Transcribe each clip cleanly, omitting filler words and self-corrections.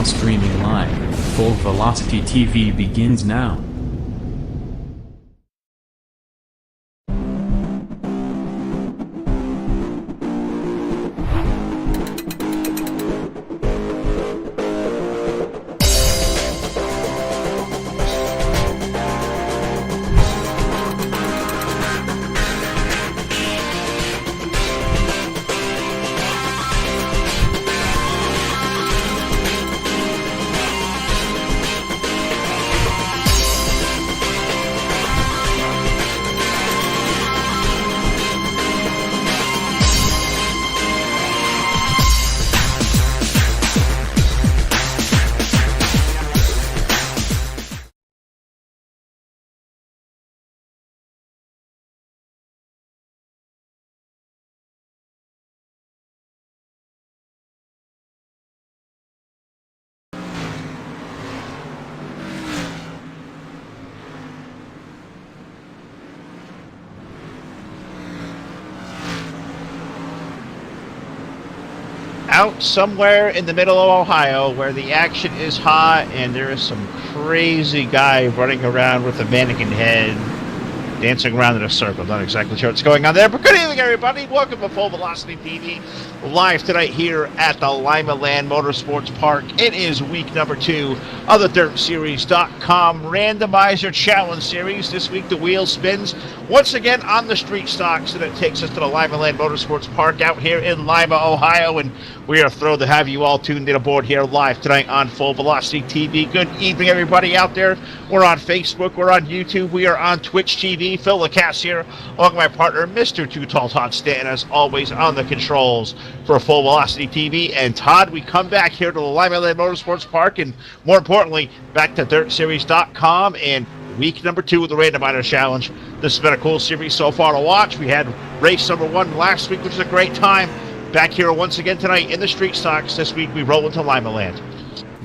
now streaming live. Full Velocity TV begins now. Out somewhere in the middle of Ohio where the action is hot and there is some crazy guy running around with a mannequin head dancing around in a circle. Not exactly sure what's going on there, but good evening, everybody. Welcome to Full Velocity TV, live tonight here at the Limaland Motorsports Park. It is week number 2 of the DirtSeries.com Randomizer Challenge Series. This week the wheel spins once again on the street stocks, and it takes us to the Limaland Motorsports Park out here in Lima, Ohio, and we are thrilled to have you all tuned in aboard here live tonight on Full Velocity TV. Good evening, everybody out there. We're on Facebook, we're on YouTube, we are on Twitch TV. Phil LaCasse here, along with my partner, Mr. Too Tall Todd Stanton, as always on the controls for Full Velocity TV. And Todd, we come back here to the Limaland Motorsports Park, and more importantly, back to DirtSeries.com and week number 2 of the Randomizer Challenge. This has been a cool series so far to watch. We had race number 1 last week, which was a great time. Back here once again tonight in the street stocks. This week we roll into Limaland.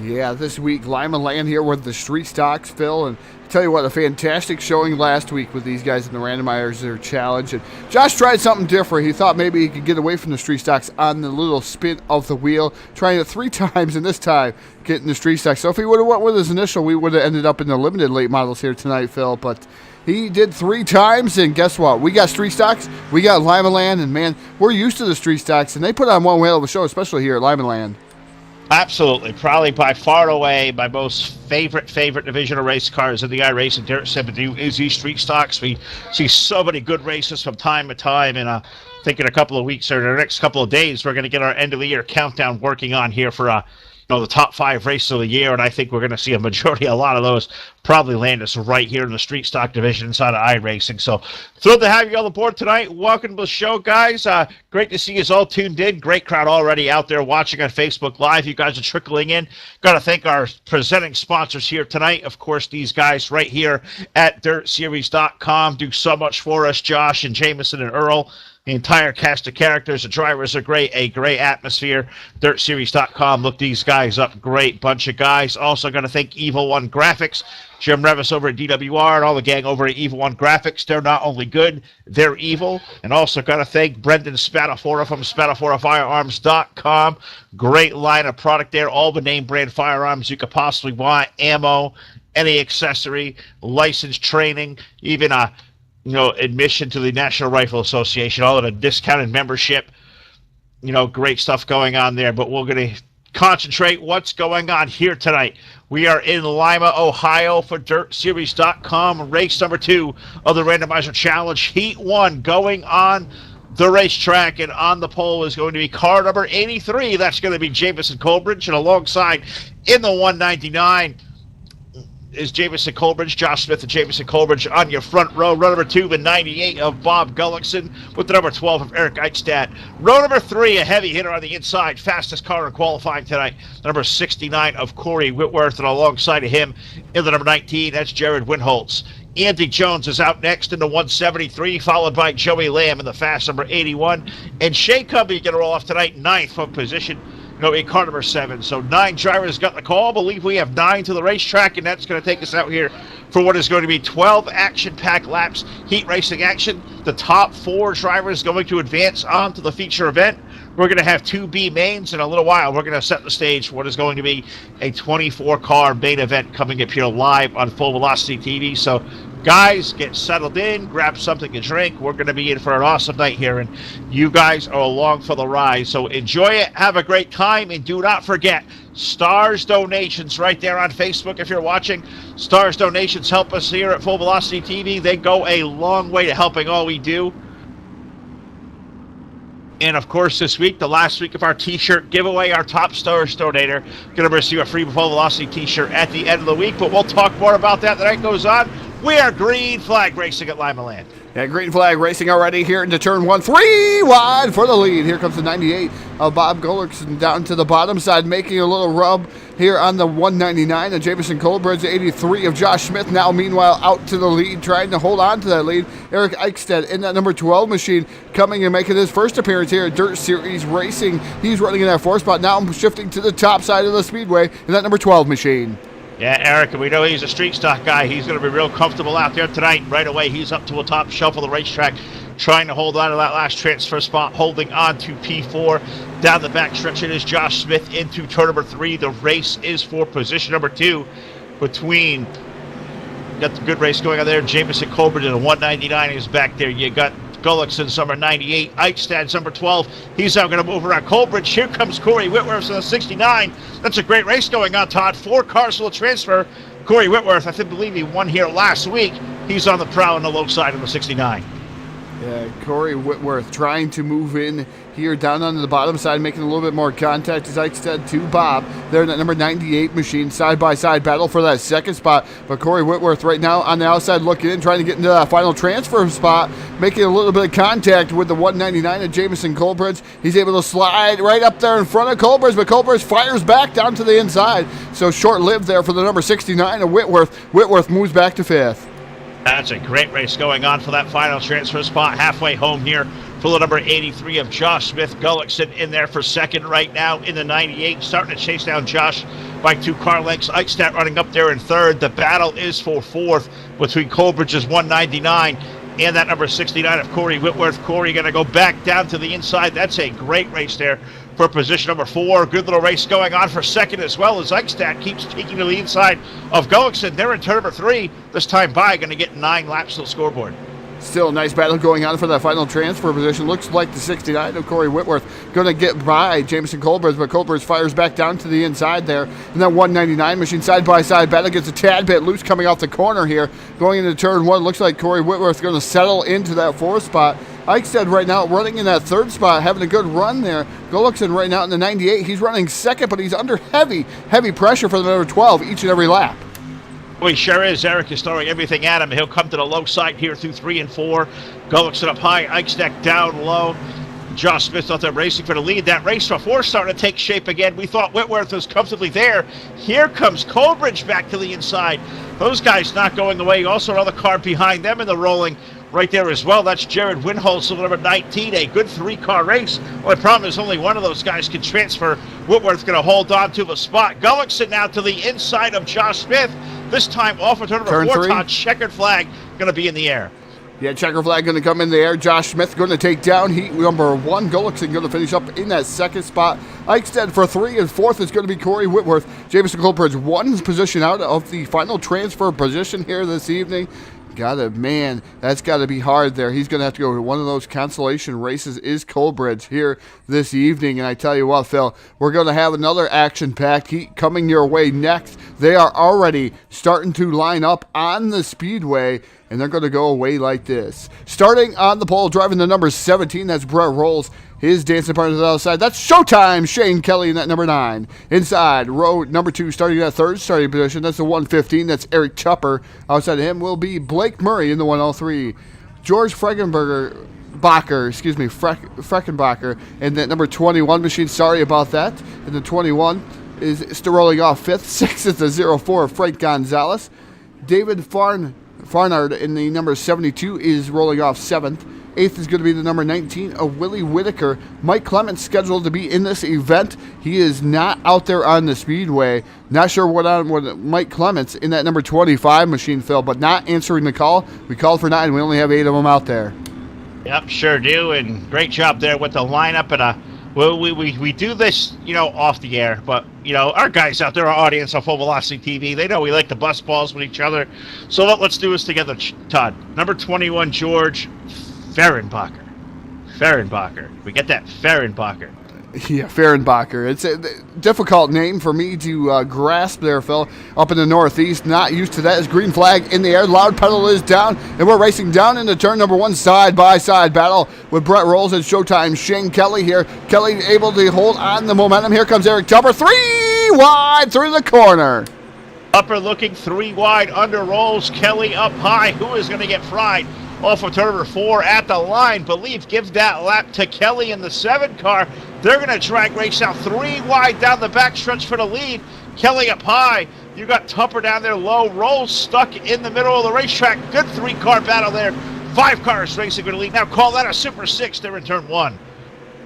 Yeah, this week Limaland here with the street stocks, Phil, and tell you what, a fantastic showing last week with these guys in the Randomizer Challenge. And Josh tried something different. He thought maybe he could get away from the street stocks on the little spin of the wheel, trying it 3 times, and this time getting the street stocks. So if he would have went with his initial, we would have ended up in the limited late models here tonight, Phil. But he did 3 times, and guess what? We got street stocks, we got Limaland, and man, we're used to the street stocks, and they put on one whale of a show, especially here at Limaland. Absolutely. Probably by far away my most favorite division of race cars in the iRacing Dirt 72 is these street stocks. We see so many good races from time to time, and I think in a couple of weeks or the next couple of days we're going to get our end of the year countdown working on here for the top 5 races of the year, and I think we're going to see a lot of those probably land us right here in the street stock division inside of iRacing. So thrilled to have you all aboard tonight. Welcome to the show, guys. Great to see you all tuned in. Great crowd already out there watching on Facebook Live. You guys are trickling in. Got to thank our presenting sponsors here tonight. Of course, these guys right here at DirtSeries.com do so much for us. Josh and Jameson and Earl. The entire cast of characters, the drivers are great, a great atmosphere. DirtSeries.com, look these guys up, great bunch of guys. Also going to thank Evil One Graphics, Jim Revis over at DWR, and all the gang over at Evil One Graphics. They're not only good, they're evil. And also got to thank Brendan Spadafora from SpadaforaFirearms.com. Great line of product there, all the name brand firearms you could possibly want, ammo, any accessory, licensed training, even admission to the National Rifle Association, all at a discounted membership. Great stuff going on there, but we're going to concentrate what's going on here tonight. We are in Lima, Ohio for DirtSeries.com, race number 2 of the Randomizer Challenge, Heat 1, going on the racetrack, and on the pole is going to be car number 83. That's going to be Jamison Colbridge, and alongside in the 199 is Jamison Colbridge, Josh Smith and Jamison Colbridge on your front row. Row number 2, the 98 of Bob Gullickson with the number 12 of Eric Eichstadt. Row number 3, a heavy hitter on the inside, fastest car in qualifying tonight, the number 69 of Corey Whitworth, and alongside of him in the number 19, that's Jared Winholtz. Andy Jones is out next in the 173, followed by Joey Lamb in the fast number 81. And Shea Cubby going to roll off tonight, 9th from position, in car number 7. So 9 drivers got the call. I believe we have 9 to the racetrack, and that's going to take us out here for what is going to be 12 action-packed laps, heat racing action. The top 4 drivers going to advance on to the feature event. We're going to have 2 B mains in a little while. We're going to set the stage for what is going to be a 24-car main event coming up here live on Full Velocity TV. So, guys, get settled in, grab something to drink. We're going to be in for an awesome night here, and you guys are along for the ride. So enjoy it, have a great time, and do not forget, Stars donations right there on Facebook if you're watching. Stars donations help us here at Full Velocity TV. They go a long way to helping all we do. And, of course, this week, the last week of our T-shirt giveaway, our top Stars donator going to receive a free Full Velocity T-shirt at the end of the week. But we'll talk more about that as the night goes on. We are Green Flag Racing at Limaland. Yeah, Green Flag Racing already here into turn 1. 3 wide for the lead. Here comes the 98 of Bob Gullickson down to the bottom side, making a little rub here on the 199 of Jamison Colbridge, 83 of Josh Smith. Now, meanwhile, out to the lead, trying to hold on to that lead. Eric Eichstedt in that number 12 machine, coming and making his first appearance here at Dirt Series Racing. He's running in that 4 spot. Now shifting to the top side of the speedway in that number 12 machine. Yeah, Eric, we know he's a street stock guy. He's going to be real comfortable out there tonight. Right away, he's up to a top shelf of the racetrack, trying to hold on to that last transfer spot, holding on to P4. Down the back stretch, it is Josh Smith into turn number 3. The race is for position number 2 between, got the good race going on there, Jamison Colbert and the 199 is back there. You got Gullickson's number 98, Eichstad's number 12. He's now going to move around Colbridge. Here comes Corey Whitworth in the 69. That's a great race going on, Todd. 4 cars will transfer. Corey Whitworth, I believe he won here last week. He's on the prowl on the low side of the 69. Yeah, Corey Whitworth trying to move in here down on the bottom side, making a little bit more contact as Eichstedt to Bob. They're in that number 98 machine, side-by-side battle for that second spot. But Corey Whitworth right now on the outside looking in, trying to get into that final transfer spot, making a little bit of contact with the 199 of Jamison Colbridge. He's able to slide right up there in front of Colbridge, but Colbridge fires back down to the inside. So short-lived there for the number 69 of Whitworth. Whitworth moves back to 5th. That's a great race going on for that final transfer spot. Halfway home here for the number 83 of Josh Smith. Gullickson in there for second right now in the 98. Starting to chase down Josh by 2 car lengths. Eichstadt running up there in third. The battle is for 4th between Colbridge's 199 and that number 69 of Corey Whitworth. Corey going to go back down to the inside. That's a great race there for position number 4. Good little race going on for second as well as Eichstadt keeps peeking to the inside of Gullickson. They're in turn number 3. This time by going to get 9 laps to the scoreboard. Still a nice battle going on for that final transfer position. Looks like the 69 of Corey Whitworth going to get by Jamison Colbridge, but Colbridge fires back down to the inside there. And that 199 machine side-by-side battle gets a tad bit loose coming off the corner here. Going into turn 1, looks like Corey Whitworth going to settle into that 4th spot. Eichstedt right now running in that 3rd spot, having a good run there. Gullickson right now in the 98. He's running second, but he's under heavy pressure for the number 12 each and every lap. Well, he sure is. Eric is throwing everything at him. He'll come to the low side here through 3 and 4. Gullickson up high, Eichstadt down low. Josh Smith out there racing for the lead. That race before starting to take shape again. We thought Whitworth was comfortably there. Here comes Colbridge back to the inside. Those guys not going away. Also another car behind them in the rolling right there as well. That's Jared Winholz, number 19. A good 3-car race. Well, the problem is only one of those guys can transfer. Whitworth's going to hold on to the spot. Gullickson now to the inside of Josh Smith. This time off of turn number 4. Todd, checkered flag going to be in the air. Yeah, checker flag going to come in the air. Josh Smith going to take down heat number 1. Gullickson going to finish up in that 2nd spot. Eichstedt for 3 and 4th is going to be Corey Whitworth. Jamison Colbridge 1 position out of the final transfer position here this evening. Man, that's got to be hard there. He's going to have to go to one of those consolation races is Colbridge here this evening. And I tell you what, Phil, we're going to have another action-packed heat coming your way next. They are already starting to line up on the speedway, and they're going to go away like this. Starting on the pole, driving the number 17, that's Brett Rolls. His dancing partner to the outside, that's Showtime, Shane Kelly in that number 9. Inside, row number 2, starting at 3rd starting position, that's the 115, that's Eric Chupper. Outside of him will be Blake Murray in the 103. George Freckenbacher, and that number 21 machine, sorry about that. And the 21 is still rolling off 5th. 6th is the 04, Frank Gonzalez. David Farnard in the number 72 is rolling off 7th. 8th is going to be the number 19 of Willie Whitaker. Mike Clements scheduled to be in this event. He is not out there on the speedway. Not sure what on with Mike Clements in that number 25 machine, Phil, but not answering the call. We called for 9. We only have 8 of them out there. Yep, sure do. And great job there with the lineup and Well, we do this, off the air, but, our guys out there, our audience on Full Velocity TV, they know we like to bust balls with each other. So let's do this together, Todd. Number 21, George Fehrenbacher. We get that, Fehrenbacher. Yeah, Fehrenbacher. It's a difficult name for me to grasp there, Phil. Up in the Northeast, not used to that. Is green flag in the air. Loud pedal is down, and we're racing down into turn number 1, side-by-side battle with Brett Rolls and Showtime Shane Kelly here. Kelly able to hold on the momentum. Here comes Eric Tupper. 3 wide through the corner. Upper looking 3 wide under Rolls. Kelly up high. Who is going to get fried? Off of turn number 4 at the line. Believe give that lap to Kelly in the 7 car. They're going to drag race out 3 wide down the backstretch for the lead. Kelly up high. You got Tupper down there low. Rolls stuck in the middle of the racetrack. Good 3-car battle there. 5 cars racing for the lead. Now call that a Super 6 there in turn 1.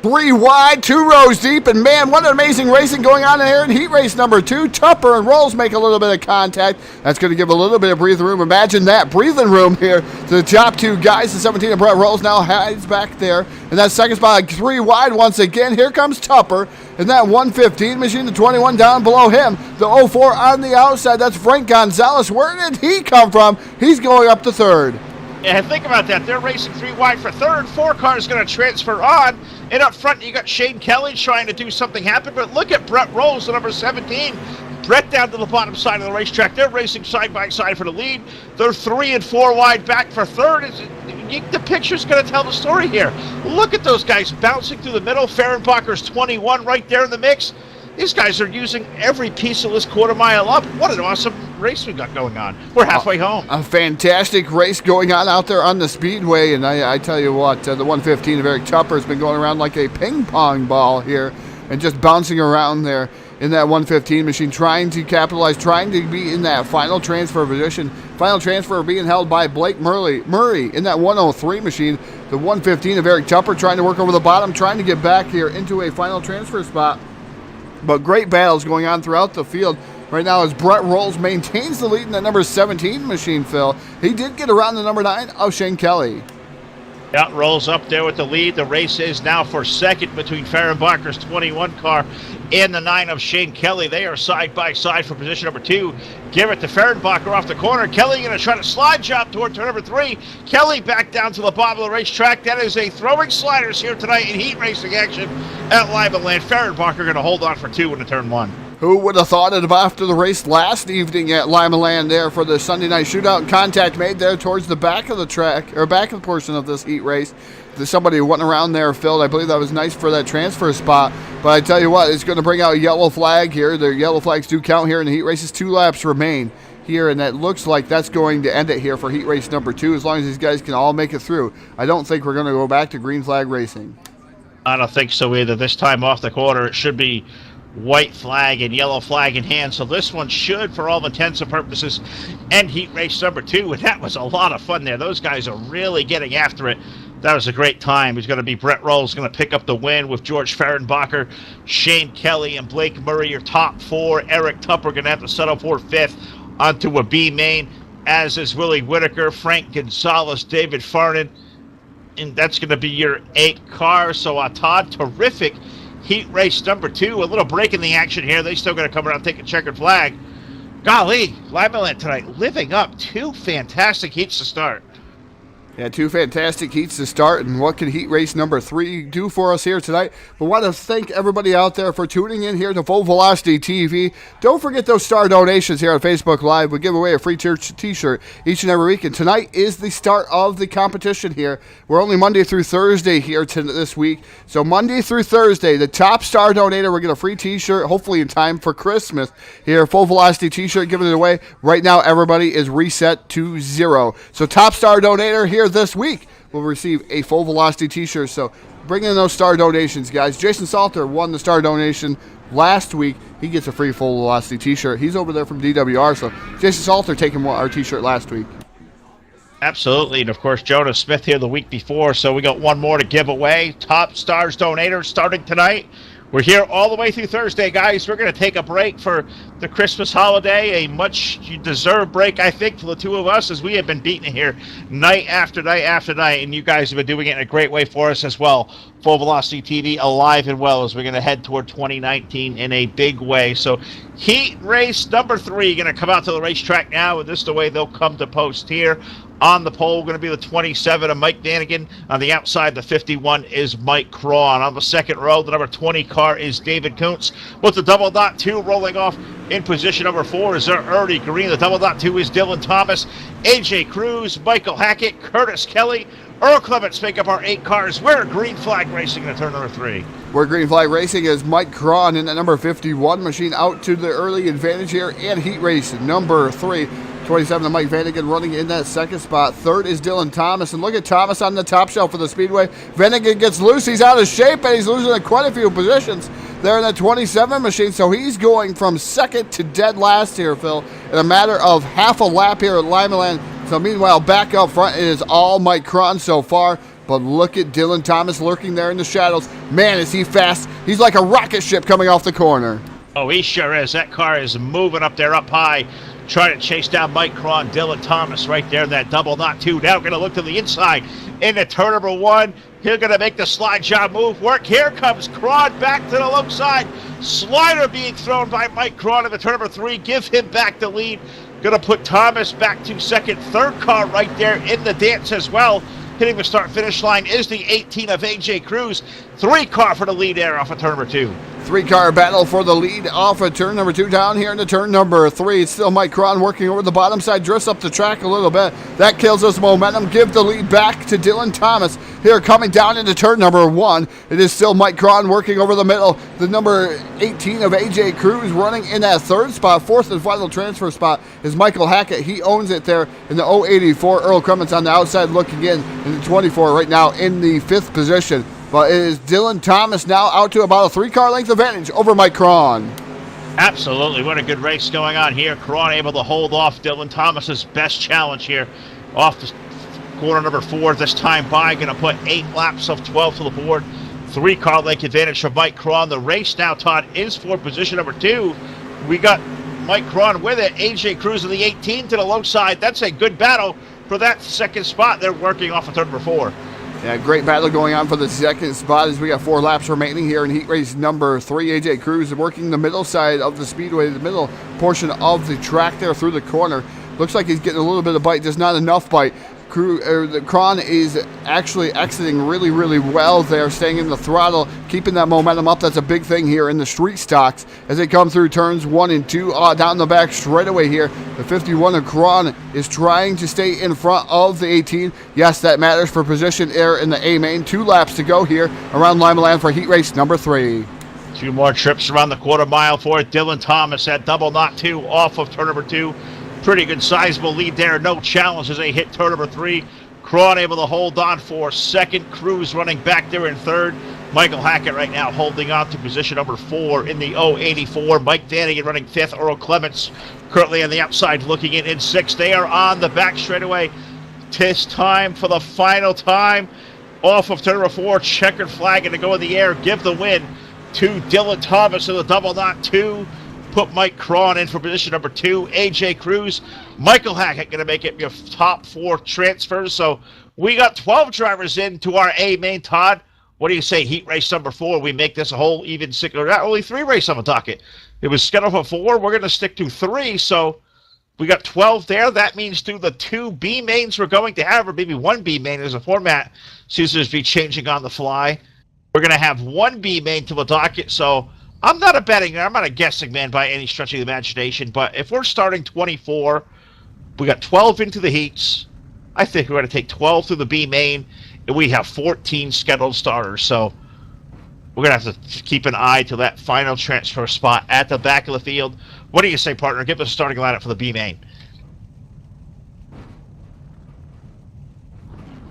3 wide, 2 rows deep, and man, what an amazing racing going on in here in heat race number 2. Tupper and Rolls make a little bit of contact. That's going to give a little bit of breathing room. Imagine that, breathing room here to the top 2 guys. The 17 of Brett Rolls now hides back there. And that second spot, 3 wide once again. Here comes Tupper. And that 115 machine, the 21 down below him. The 04 on the outside, that's Frank Gonzalez. Where did he come from? He's going up to 3rd. Yeah, think about that. They're racing 3 wide for 3rd. 4 cars going to transfer on. And up front, you got Shane Kelly trying to do something happen. But look at Brett Rolls, the number 17. Brett down to the bottom side of the racetrack. They're racing side by side for the lead. They're 3 and 4 wide back for 3rd. The picture's going to tell the story here. Look at those guys bouncing through the middle. Fehrenbacher's 21 right there in the mix. These guys are using every piece of this quarter mile up. What an awesome race we got going on. We're halfway home. A fantastic race going on out there on the speedway. And I tell you what, the 115 of Eric Tupper has been going around like a ping pong ball here and just bouncing around there in that 115 machine, trying to capitalize, trying to be in that final transfer position. Final transfer being held by Blake Murray in that 103 machine. The 115 of Eric Tupper trying to work over the bottom, trying to get back here into a final transfer spot. But great battles going on throughout the field. Right now as Brett Rolls maintains the lead in the number 17 machine, Phil. He did get around the number 9 of Shane Kelly. Yeah, Rolls up there with the lead. The race is now for 2nd between Fehrenbacher's 21 car and the 9 of Shane Kelly. They are side by side for position number 2. Give it to Fehrenbacher off the corner. Kelly going to try to slide job toward turn number 3. Kelly back down to the bottom of the racetrack. That is a throwing sliders here tonight in heat racing action at Limaland. Fehrenbacher going to hold on for 2 into turn 1. Who would have thought it after the race last evening at Limaland there for the Sunday night shootout? Contact made there towards the back of the track, or back of the portion of this heat race. There's somebody went around there, Phil. I believe that was nice for that transfer spot. But I tell you what, it's going to bring out a yellow flag here. The yellow flags do count here in the heat races. 2 laps remain here, and that looks like that's going to end it here for heat race number 2, as long as these guys can all make it through. I don't think we're going to go back to green flag racing. I don't think so either. This time off the corner, it should be white flag and yellow flag in hand. So this one should, for all intents and purposes, end heat race number 2. And that was a lot of fun there. Those guys are really getting after it. That was a great time. It's going to be Brett Rolls going to pick up the win with George Fehrenbacher, Shane Kelly, and Blake Murray, your top 4. Eric Tupper going to have to settle for 5th onto a B main, as is Willie Whitaker, Frank Gonzalez, David Farnan. And that's going to be your 8 car. So, Todd, terrific heat race number 2. A little break in the action here. They still going to come around and take a checkered flag. Golly, Limaland tonight living up 2 fantastic heats to start. Yeah, 2 fantastic heats to start, and what can heat race number 3 do for us here tonight? We want to thank everybody out there for tuning in here to Full Velocity TV. Don't forget those star donations here on Facebook Live. We give away a free t-shirt each and every week, and tonight is the start of the competition here. We're only Monday through Thursday here this week, so Monday through Thursday, the top star donator will get a free t-shirt, hopefully in time for Christmas here. Full Velocity t-shirt, giving it away. Right now, everybody is reset to 0. So top star donator here this week will receive a Full Velocity t-shirt. So bring in those star donations, guys. Jason Salter won the star donation last week. He gets a free Full Velocity t-shirt. He's over there from DWR. So Jason Salter taking our t-shirt last week. Absolutely. And of course, Jonas Smith here the week before. So we got one more to give away. Top stars donator starting tonight We're here all the way through Thursday, guys. We're going to take a break for the Christmas holiday, a much-deserved break, I think, for the two of us, as we have been beating it here night after night after night, and you guys have been doing it in a great way for us as well. Full Velocity TV alive and well as we're going to head toward 2019 in a big way. So heat race number 3 going to come out to the racetrack now, and this is the way they'll come to post here. On the pole, going to be the 27 of Mike Vanagan. On the outside, the 51 is Mike Crawn. On the second row, the number 20 car is David Kuntz. With the double dot 2 rolling off in position number 4 is Ernie Green. The double dot 2 is Dylan Thomas, AJ Cruz, Michael Hackett, Curtis Kelly, Earl Clements make up our 8 cars. We're Green Flag Racing in turn number 3. We're Green Flag Racing is Mike Crawn in the number 51 machine out to the early advantage here, and heat race number 3. 27 of Mike Vanagan running in that second spot. Third is Dylan Thomas, and look at Thomas on the top shelf for the Speedway. Vanagan gets loose. He's out of shape, and he's losing quite a few positions there in that 27 machine, so he's going from second to dead last here, Phil, in a matter of half a lap here at Limaland. So meanwhile, back up front, it is all Mike Crawn so far. But look at Dylan Thomas lurking there in the shadows. Man, is he fast. He's like a rocket ship coming off the corner. Oh, he sure is. That car is moving up there, up high, trying to chase down Mike Crawn. Dylan Thomas right there in that double knot 2. Now going to look to the inside into turn number 1. He's going to make the slide job move work. Here comes Crawn back to the low side. Slider being thrown by Mike Crawn in the turn number 3. Give him back the lead. Going to put Thomas back to second. Third car right there in the dance as well. Hitting the start-finish line is the 18 of AJ Cruz. 3 car for the lead there off of turn number 2. 3-car battle for the lead off of turn number 2 down here into turn number 3. It's still Mike Crawn working over the bottom side, drifts up the track a little bit. That kills us momentum. Give the lead back to Dylan Thomas here coming down into turn number 1. It is still Mike Crawn working over the middle. The number 18 of AJ Cruz running in that third spot. Fourth and final transfer spot is Michael Hackett. He owns it there in the 084. Earl Clements on the outside looking in the 24 right now in the 5th position. But it is Dylan Thomas now out to about a 3-car length advantage over Mike Crawn. Absolutely. What a good race going on here. Crawn able to hold off Dylan Thomas's best challenge here off the corner number 4 this time by. Going to put 8 laps of 12 to the board. 3-car length advantage for Mike Crawn. The race now, Todd, is for position number 2. We got Mike Crawn with it. AJ Cruz in the 18 to the low side. That's a good battle for that second spot. They're working off of turn number 4. Yeah, great battle going on for the second spot as we got 4 laps remaining here in heat race number 3. AJ Cruz working the middle side of the speedway, the middle portion of the track there through the corner. Looks like he's getting a little bit of bite, just not enough bite. Crawn is actually exiting really, really well there, staying in the throttle, keeping that momentum up. That's a big thing here in the street stocks as they come through turns 1 and 2. Down the back straightaway here, the 51 of Crawn is trying to stay in front of the 18. Yes, that matters for position there in the A main. 2 laps to go here around Limaland for heat race number 3. 2 more trips around the quarter mile for Dylan Thomas at double knot 2 off of turn number 2. Pretty good sizable lead there. No challenge as they hit turn number 3. Crawn able to hold on for second. Cruz running back there in third. Michael Hackett right now holding on to position number 4 in the 084. Mike Vanagan running 5th. Earl Clements currently on the outside looking in 6th. They are on the back straightaway. Tis time for the final time. Off of turn number 4. Checkered flag and to go in the air. Give the win to Dylan Thomas in the double knot 2. Put Mike Crawn in for position number 2. AJ Cruz, Michael Hackett going to make it your top 4 transfers. So we got 12 drivers into our A main, Todd. What do you say, heat race number 4? We make this a whole even sicker. Not only 3 races on the docket. It was scheduled for 4. We're going to stick to 3. So we got 12 there. That means through the 2 B mains we're going to have, or maybe 1 B main as a format seems to be changing on the fly. We're going to have 1 B main to the docket. So I'm not a guessing man by any stretch of the imagination, but if we're starting 24, we got 12 into the heats. I think we're going to take 12 through the B main, and we have 14 scheduled starters. So we're going to have to keep an eye to that final transfer spot at the back of the field. What do you say, partner? Give us a starting lineup for the B main.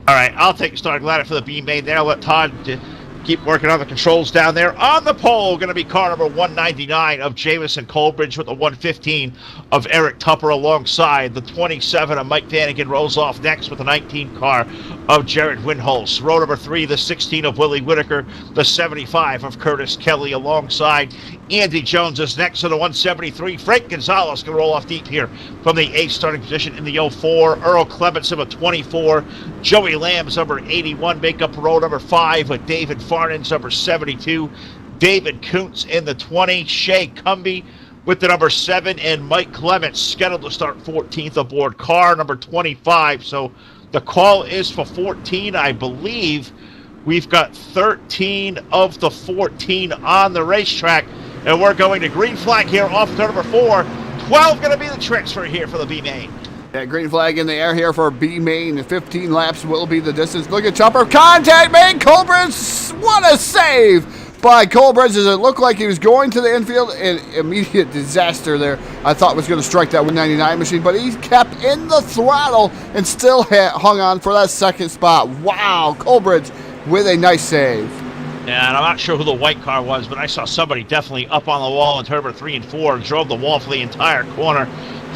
All right, I'll take a starting lineup for the B main there. I'll let Todd keep working on the controls down there. On the pole, going to be car number 199 of Jamison Colbridge with the 115 of Eric Tupper alongside. The 27 of Mike Vanagan rolls off next with the 19 car of Jared Winholz. Row number 3, the 16 of Willie Whitaker. The 75 of Curtis Kelly alongside Andy Jones is next to the 173. Frank Gonzalez can roll off deep here from the 8th starting position in the 04. Earl Clements of a 24. Joey Lamb's number 81 make up row number 5 with David Farnan's number 72. David Kuntz in the 20. Shea Cumbie with the number 7, and Mike Clements scheduled to start 14th aboard car number 25. So the call is for 14. I believe we've got 13 of the 14 on the racetrack, and we're going to green flag here off turn number 4. 12 going to be the transfer here for the B main. Yeah, green flag in the air here for B main. 15 laps will be the distance. Look at Chopper. Contact main. Colbridge. What a save by Colbridge as it looked like he was going to the infield. An immediate disaster there. I thought was going to strike that 199 machine, but he kept in the throttle and still hung on for that second spot. Wow, Colbridge with a nice save. Yeah, and I'm not sure who the white car was, but I saw somebody definitely up on the wall in turn number 3 and 4, drove the wall for the entire corner,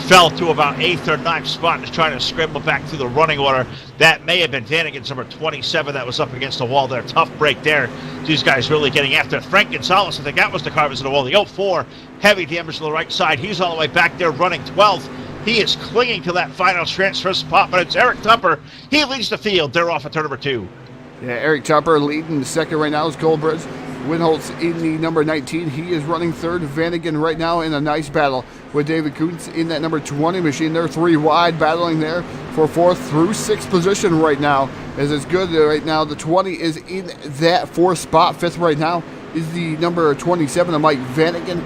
fell to about 8th or 9th spot, just trying to scramble back through the running order. That may have been Vanagon's number 27 that was up against the wall there. Tough break there. These guys really getting after it. Frank Gonzalez, I think that was the car that was in the wall. The 04, heavy damage to the right side. He's all the way back there running 12th. He is clinging to that final transfer spot, but it's Eric Tupper. He leads the field. They're off at turn number 2. Yeah, Eric Tupper leading the second right now is Colbridge. Winholtz in the number 19. He is running third. Vanagon right now in a nice battle with David Kuntz in that number 20 machine. They're 3 wide, battling there for 4th through 6th position right now. As it's good right now. The 20 is in that 4th spot. 5th right now is the number 27 of Mike Vanagon.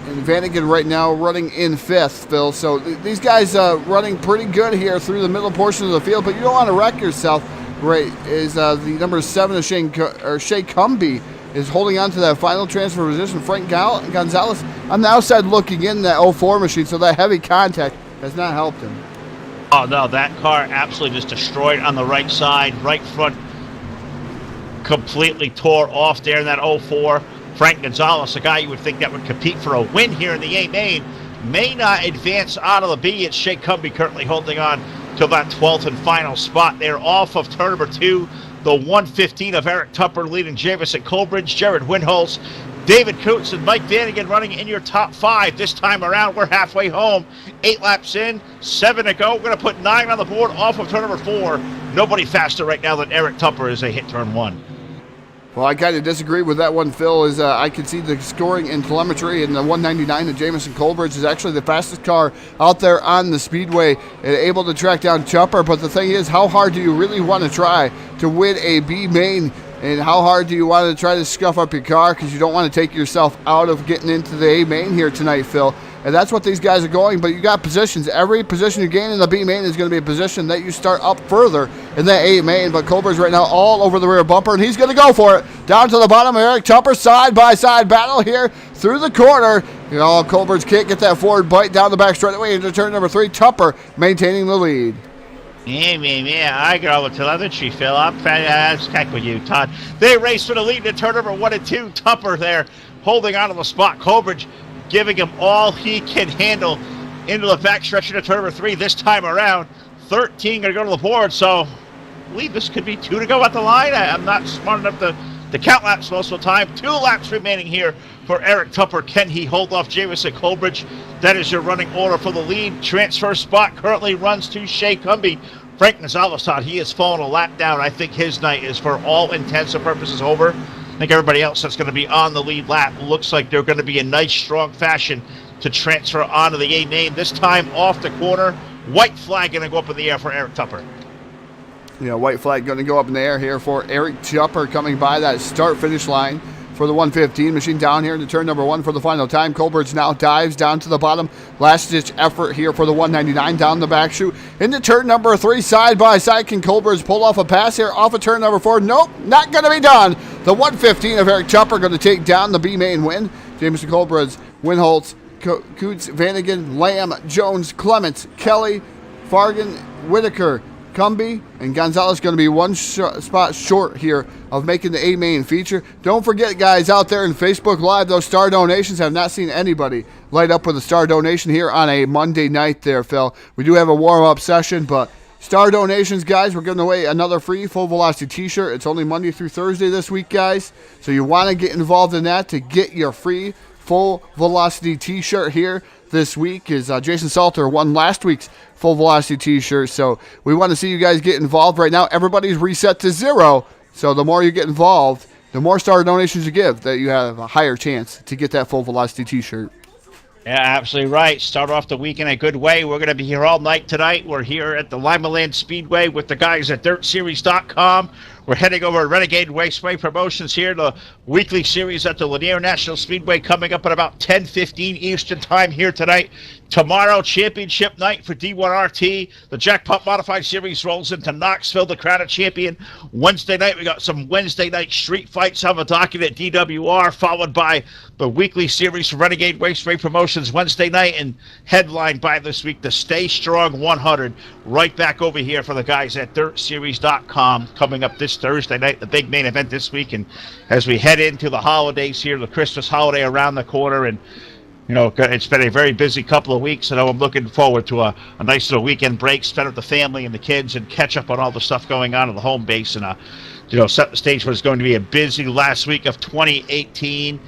And Vanagon right now running in 5th, Phil. So these guys running pretty good here through the middle portion of the field, but you don't want to wreck yourself. Right, is the number 7 of Shea Cumbie is holding on to that final transfer position. Frank Gonzalez on the outside looking in that 04 machine, so that heavy contact has not helped him. Oh, no, that car absolutely just destroyed on the right side. Right front completely tore off there in that 04. Frank Gonzalez, a guy you would think that would compete for a win here in the A main, may not advance out of the B. It's Shea Cumbie currently holding on to that 12th and final spot there off of turn number 2. The 115 of Eric Tupper leading Jamison Colbridge, Jared Winholtz, David Kuntz, and Mike Vanagon running in your top 5. This time around, we're halfway home. 8 laps in, 7 to go. We're going to put 9 on the board off of turn number 4. Nobody faster right now than Eric Tupper as they hit turn 1. Well, I kind of disagree with that one, Phil, as I can see the scoring and telemetry, and the 199 of Jamison Colbridge is actually the fastest car out there on the speedway and able to track down Tupper. But the thing is, how hard do you really want to try to win a B main, and how hard do you want to try to scuff up your car because you don't want to take yourself out of getting into the A main here tonight, Phil? And that's what these guys are going, but you got positions. Every position you gain in the B main is going to be a position that you start up further in that A main. But Colbridge right now all over the rear bumper, and he's going to go for it. Down to the bottom, Eric Tupper, side-by-side battle here through the corner. You know, Colbridge can't get that forward bite down the back straightaway into turn number 3. Tupper maintaining the lead. Yeah, I got all the telemetry, Phil. I'm heck with you, Todd. They race for the lead in turn number 1 and 2. Tupper there holding on to the spot. Colbridge giving him all he can handle into the backstretch into turn number 3 this time around. 13 going to go to the board, so I believe this could be 2 to go at the line. I'm not smart enough to count laps most of the time. 2 laps remaining here for Eric Tupper. Can he hold off Jamison Colbridge? That is your running order for the lead. Transfer spot currently runs to Shea Cumbie. Frank Gonzalez thought he has fallen a lap down. I think his night is for all intents and purposes over. I think everybody else that's going to be on the lead lap looks like they're going to be in nice, strong fashion to transfer onto the A main. This time off the corner. White flag going to go up in the air for Eric Tupper. Yeah, white flag going to go up in the air here for Eric Tupper coming by that start-finish line for the 115 machine down here into turn number 1 for the final time. Colbridge now dives down to the bottom. Last-ditch effort here for the 199 down the back chute. Into turn number 3, side-by-side. Can Colbridge pull off a pass here off of turn number 4? Nope, not going to be done. The 115 of Eric Tupper going to take down the B main win. Jamison Colbridge, Winholtz, Kuntz, Vanagon, Lamb, Jones, Clements, Kelly, Fargan, Whitaker, Cumbie, and Gonzalez going to be one spot short here of making the A main feature. Don't forget, guys, out there in Facebook Live, those star donations. Have not seen anybody light up with a star donation here on a Monday night there, Phil. We do have a warm-up session, but Star donations, guys. We're giving away another free Full Velocity t-shirt. It's only Monday through Thursday this week, guys. So you want to get involved in that to get your free Full Velocity t-shirt here this week. Is Jason Salter won last week's Full Velocity t-shirt. So we want to see you guys get involved. Right now, everybody's reset to 0. So the more you get involved, the more Star donations you give, that you have a higher chance to get that Full Velocity t-shirt. Yeah, absolutely right. Start off the week in a good way. We're going to be here all night tonight. We're here at the Limaland Speedway with the guys at DirtSeries.com. We're heading over to Renegade Raceway Promotions here, the weekly series at the Lanier National Speedway, coming up at about 10:15 Eastern Time here tonight. Tomorrow, championship night for D1RT. The Jackpot Modified Series rolls into Knoxville to crown a champion. Wednesday night, we got some Wednesday night street fights on the docket at DWR, followed by the weekly series for Renegade Raceway Promotions Wednesday night, and headlined by this week the Stay Strong 100. Right back over here for the guys at DirtSeries.com, coming up this Thursday night, the big main event this week. And as we head into the holidays here, the Christmas holiday around the corner, and you know, it's been a very busy couple of weeks, and I'm looking forward to a nice little weekend break, spend with the family and the kids, and catch up on all the stuff going on in the home base, and set the stage for it's going to be a busy last week of 2018.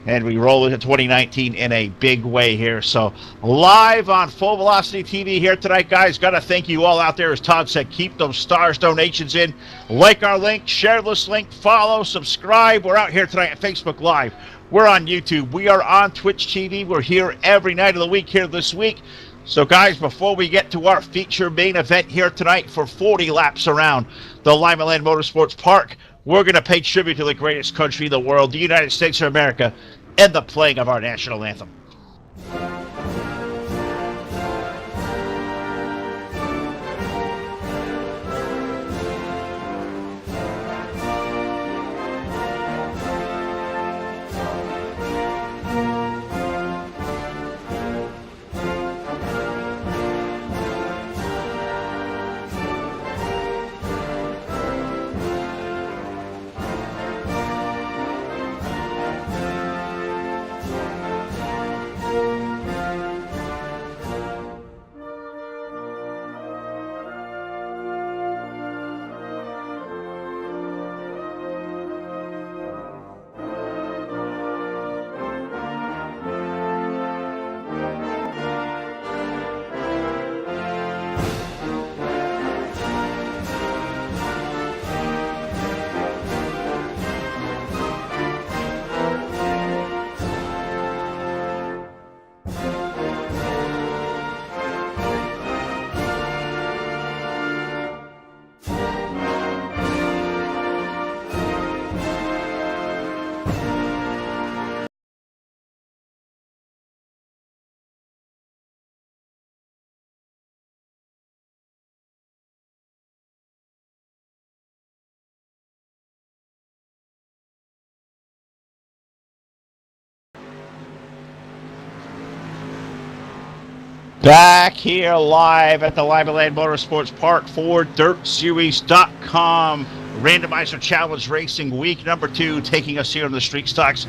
And we roll into 2019 in a big way here. So live on Full Velocity TV here tonight, guys. Got to thank you all out there. As Todd said, keep those stars donations in. Like our link, share this link, follow, subscribe. We're out here tonight at Facebook Live. We're on YouTube. We are on Twitch TV. We're here every night of the week here this week. So, guys, before we get to our feature main event here tonight for 40 laps around the Limaland Motorsports Park, we're going to pay tribute to the greatest country in the world, the United States of America, and the playing of our national anthem. Back here live at the Limaland Motorsports Park for DirtSeries.com. Randomizer Challenge Racing Week number 2, taking us here on the street stocks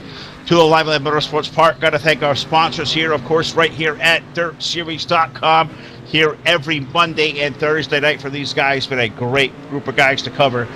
to the Limaland Motorsports Park. Got to thank our sponsors here, of course, right here at DirtSeries.com. Here every Monday and Thursday night for these guys. Been a great group of guys to cover.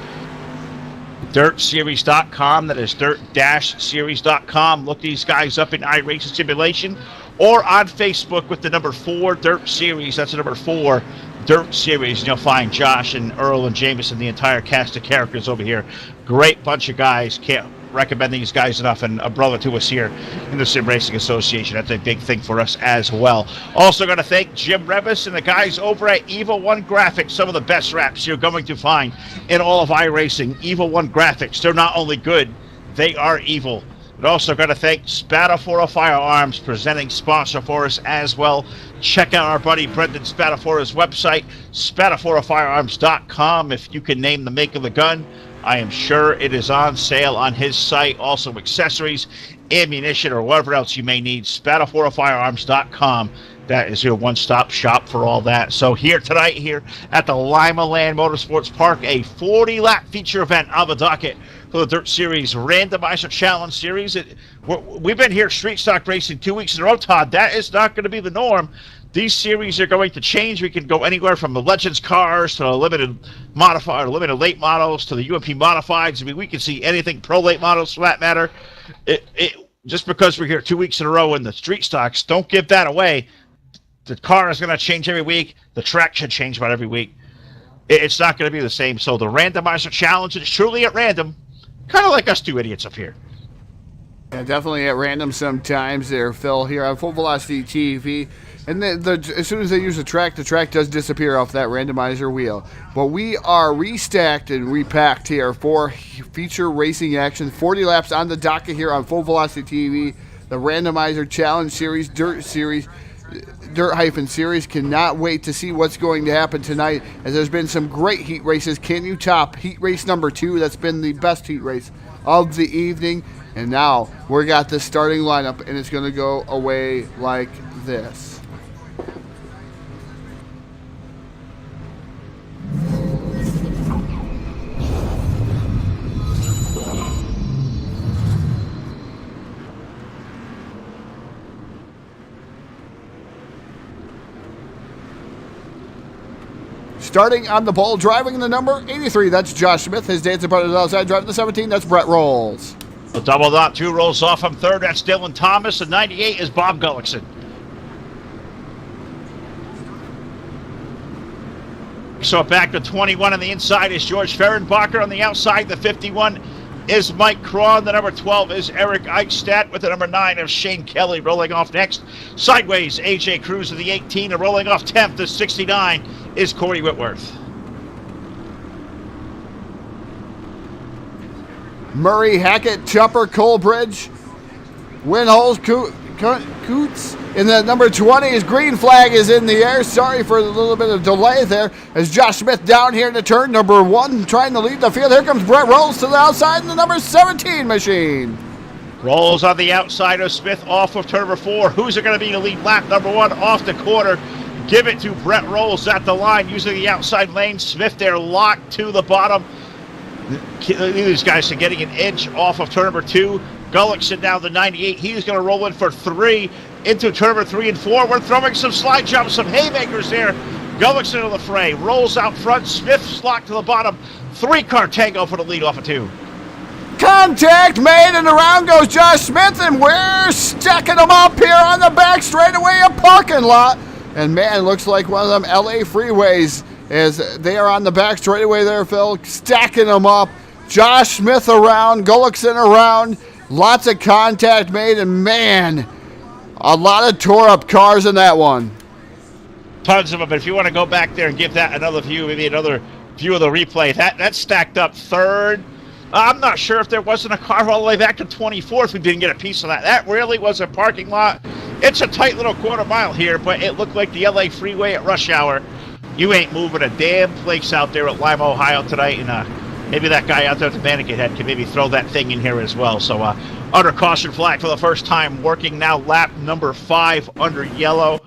DirtSeries.com, that is dirt-series.com. Look these guys up in iRacing Simulation, or on Facebook with the number 4 Dirt Series. That's the number 4 Dirt Series. And you'll find Josh and Earl and Jameson, the entire cast of characters over here. Great bunch of guys. Can't recommend these guys enough, and a brother to us here in the Sim Racing Association. That's a big thing for us as well. Also going to thank Jim Revis and the guys over at Evil One Graphics. Some of the best wraps you're going to find in all of iRacing. Evil One Graphics. They're not only good, they are evil. But also got to thank Spatafora Firearms, presenting sponsor for us as well. Check out our buddy Brendan Spatafora's website, SpataforaFirearms.com. If you can name the make of the gun, I am sure it is on sale on his site. Also accessories, ammunition, or whatever else you may need, SpataforaFirearms.com. That is your one-stop shop for all that. So here tonight, here at the Limaland Motorsports Park, a 40-lap feature event on the docket for the Dirt Series Randomizer Challenge Series. We've been here street stock racing 2 weeks in a row, Todd. That is not going to be the norm. These series are going to change. We can go anywhere from the Legends cars to the limited modified, limited late models to the UMP modifieds. I mean, we can see anything pro late models for that matter. Just because we're here 2 weeks in a row in the street stocks, don't give that away. The car is going to change every week. The track should change about every week. It's not going to be the same. So the randomizer challenge is truly at random, kind of like us two idiots up here. Yeah, definitely at random sometimes there, Phil, here on Full Velocity TV. And as soon as they use the track does disappear off that randomizer wheel. But we are restacked and repacked here for feature racing action. 40 laps on the docket here on Full Velocity TV. The Randomizer Challenge Series, Dirt Series. Dirt-Series. Cannot wait to see what's going to happen tonight, as there's been some great heat races. Can you top heat race number 2? That's been the best heat race of the evening. And now we got the starting lineup, and it's going to go away like this. Starting on the pole, driving the number 83, that's Josh Smith. His dancing partner is outside, driving the 17, that's Brett Rolls. The double dot 2 rolls off from third, that's Dylan Thomas. The 98 is Bob Gullickson. So back to 21 on the inside is George Fehrenbacher. On the outside, the 51 is Mike Craw. The number 12 is Eric Eichstadt, with the number 9 of Shane Kelly rolling off next. Sideways, AJ Cruz of the 18, and rolling off 10th, the 69 is Corey Whitworth. Murray, Hackett, Chupper, Colebridge, Winholes, Coots. And the number 20 is Green Flag is in the air. Sorry for the little bit of delay there, as Josh Smith down here in the turn. Number 1 trying to lead the field. Here comes Brett Rolls to the outside in the number 17 machine. Rolls on the outside of Smith off of turn number 4. Who's it going to be to lead lap number 1 off the corner? Give it to Brett Rolls at the line using the outside lane. Smith there locked to the bottom. These guys are getting an inch off of turn number 2. Gullickson down the 98. He's going to roll in for 3 into turn number 3 and 4. We're throwing some slide jumps, some haymakers there. Gullickson to the fray. Rolls out front. Smith's locked to the bottom. 3-car tango for the lead off of 2. Contact made, and around goes Josh Smith, and we're stacking them up here on the back straightaway, a parking lot. And man, looks like one of them LA freeways, as they are on the back straightaway there, Phil, stacking them up. Josh Smith around, Gullickson around, lots of contact made, and man, a lot of tore up cars in that one. Tons of them, but if you want to go back there and give that another view, maybe another view of the replay, that stacked up third. I'm not sure if there wasn't a car all the way back to 24th. We didn't get a piece of that. That really was a parking lot. It's a tight little quarter mile here, but it looked like the LA freeway at rush hour. You ain't moving a damn place out there at Lima, Ohio tonight, and maybe that guy out there at the Banneker Head can maybe throw that thing in here as well. So under caution flag for the first time, working now lap number 5 under yellow.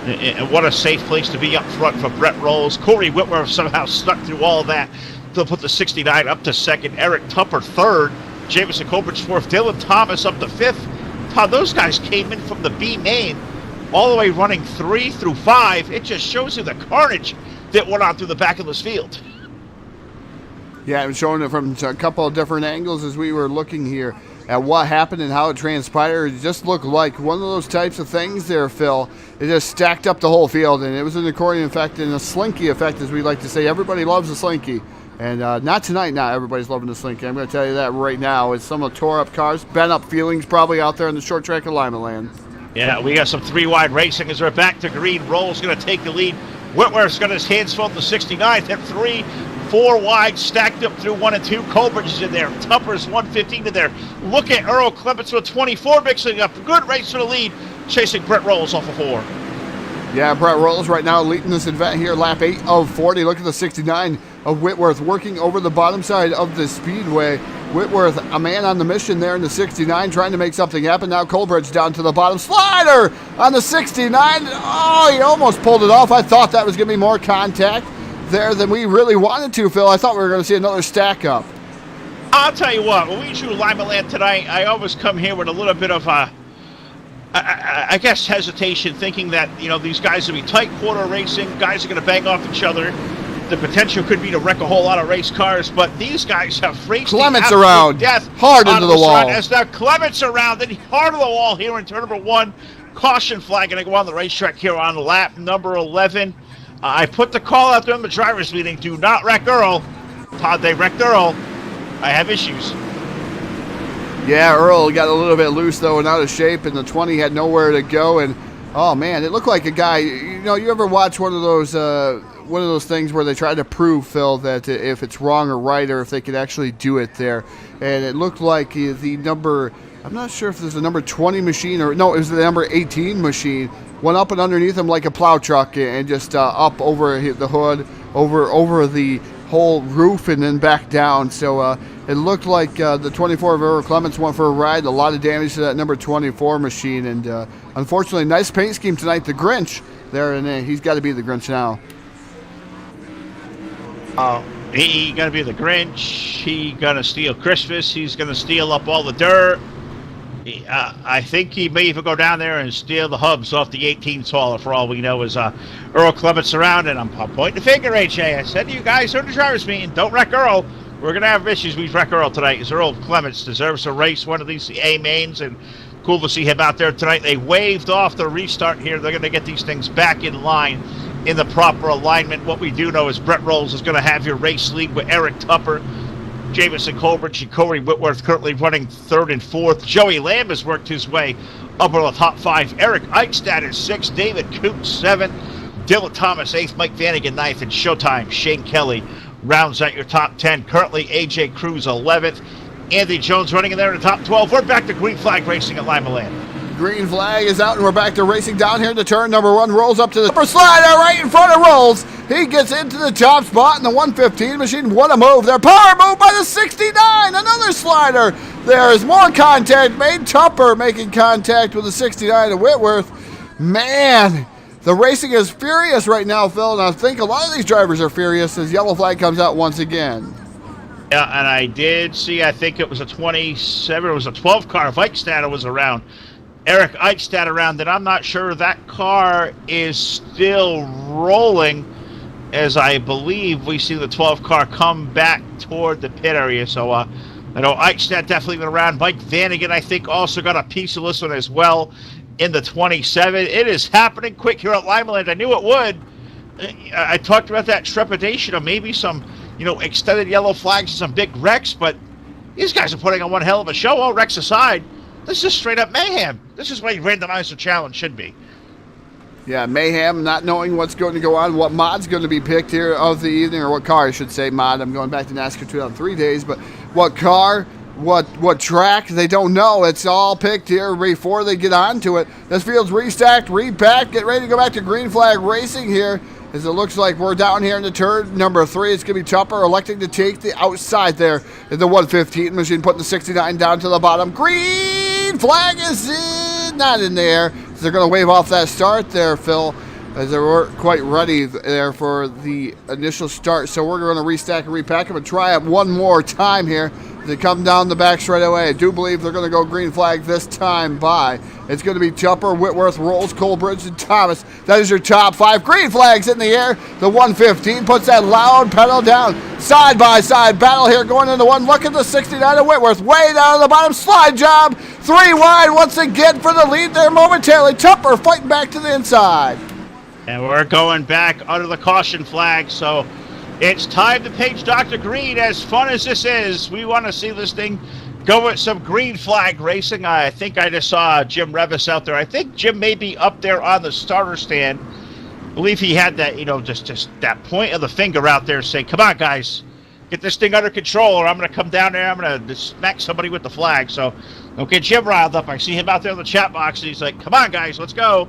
And what a safe place to be up front for Brett Rolls. Corey Whitworth somehow stuck through all that to put the 69 up to 2nd. Eric Tupper 3rd. Jameson Colbridge 4th. Dylan Thomas up to 5th. Todd, those guys came in from the B main all the way running 3 through 5. It just shows you the carnage that went on through the back of this field. Yeah, I'm showing it from a couple of different angles as we were looking here at what happened and how it transpired. It just looked like one of those types of things there, Phil. It just stacked up the whole field, and it was an accordion effect and a slinky effect, as we like to say. Everybody loves a slinky. And not tonight, not everybody's loving the slinky. I'm going to tell you that right now. It's some of the tore up cars, bent up feelings probably out there in the short track of Limaland. Yeah, we got some 3-wide racing as we're back to green. Rolls going to take the lead. Whitworth's got his hands full at the 69th at 3. 4 wide, stacked up through 1 and 2. Colbridge is in there. Tupper's 115 in there. Look at Earl Clements with 24 mixing up. Good race for the lead, chasing Brett Rolls off of 4. Yeah, Brett Rolls right now leading this event here, lap 8 of 40. Look at the 69 of Whitworth working over the bottom side of the speedway. Whitworth, a man on the mission there in the 69, trying to make something happen. Now Colbridge down to the bottom. Slider on the 69. Oh, he almost pulled it off. I thought that was going to be more contact there than we really wanted to, Phil. I thought we were going to see another stack up. I'll tell you what, when we drew Limaland tonight, I always come here with a little bit of I guess hesitation, thinking that, you know, these guys will be tight quarter racing, guys are going to bang off each other. The potential could be to wreck a whole lot of race cars, but these guys have raced Clements around, death hard into the wall. As now Clements around, then hard to the wall here in turn number 1. Caution flag going to go on the racetrack here on lap number 11. I put the call out there in the driver's meeting, do not wreck Earl. Todd, they wrecked Earl. I have issues. Yeah, Earl got a little bit loose, though, and out of shape, and the 20 had nowhere to go. And, oh, man, it looked like a guy. You know, you ever watch one of those things where they try to prove, Phil, that if it's wrong or right or if they could actually do it there. And it looked like the number, I'm not sure if there's a number 20 machine or, no, it was the number 18 machine, went up and underneath him like a plow truck and just up over the hood, over the whole roof and then back down. So it looked like the 24 of Earl Clements went for a ride. A lot of damage to that number 24 machine. And unfortunately, nice paint scheme tonight. The Grinch there, and he's got to be the Grinch now. He gonna be the Grinch. He gonna steal Christmas. He's gonna steal up all the dirt. I think he may even go down there and steal the hubs off the 18th hauler. For all we know, is Earl Clements around, and I'm pointing the finger, AJ. I said to you guys during the drivers' meeting, don't wreck Earl. We're gonna have issues. We wreck Earl tonight. Because Earl Clements deserves to race one of these A mains, and cool to see him out there tonight. They waved off the restart here. They're gonna get these things back in line, in the proper alignment. What we do know is Brett Rolls is going to have your race lead with Eric Tupper, Jamison Colbert, and Corey Whitworth currently running 3rd and 4th. Joey Lamb has worked his way up in the top 5. Eric Eichstadt is 6th. David Coots 7th. Dylan Thomas 8th. Mike Vanagan 9th. And Showtime Shane Kelly rounds out your top 10. Currently AJ Cruz 11th. Andy Jones running in there in the top 12. We're back to green flag racing at Limaland. Green flag is out, and we're back to racing down here to turn number 1. Rolls up to the upper slider right in front of Rolls. He gets into the top spot in the 115 machine. What a move there. Power move by the 69. Another slider. There is more contact made. Tupper making contact with the 69 of Whitworth. Man, the racing is furious right now, Phil, and I think a lot of these drivers are furious as yellow flag comes out once again. Yeah, and I did see, I think it was a 27, it was a 12 car. If Eichstadt was around. Eric Eichstadt around, and I'm not sure that car is still rolling, as I believe we see the 12 car come back toward the pit area. So I know Eichstadt definitely been around. Mike Vanagan, I think, also got a piece of this one as well in the 27. It is happening quick here at Limaland. I knew it would. I talked about that trepidation of maybe some, you know, extended yellow flags and some big wrecks, but these guys are putting on one hell of a show. All wrecks aside, this is straight up mayhem. This is what a randomizer challenge should be. Yeah, mayhem, not knowing what's going to go on, what mod's going to be picked here of the evening, or what car, I should say, mod. I'm going back to NASCAR 2003 days, but what car, what track, they don't know. It's all picked here before they get onto it. This field's restacked, repacked, get ready to go back to green flag racing here, as it looks like we're down here in the turn number 3. It's going to be Tupper electing to take the outside there in the 115 machine, putting the 69 down to the bottom. Green flag is not in there. So they're going to wave off that start there, Phil, as they weren't quite ready there for the initial start. So we're going to restack and repack them and try it one more time here. They come down the back straight away. I do believe they're going to go green flag this time by. It's going to be Tupper, Whitworth, Rolls, Colbridge, and Thomas. That is your top 5. Green flags in the air. The 115 puts that loud pedal down. Side by side battle here going into one. Look at the 69 of Whitworth. Way down at the bottom. Slide job. 3 wide once again for the lead there momentarily. Tupper fighting back to the inside. And we're going back under the caution flag, so it's time to page Dr. Green. As fun as this is, we want to see this thing go with some green flag racing. I think I just saw Jim Revis out there. I think Jim may be up there on the starter stand. I believe he had that, you know, just that point of the finger out there saying, come on, guys, get this thing under control, or I'm going to come down there, I'm going to smack somebody with the flag. So don't get Jim riled up. I see him out there in the chat box, and he's like, come on, guys, let's go.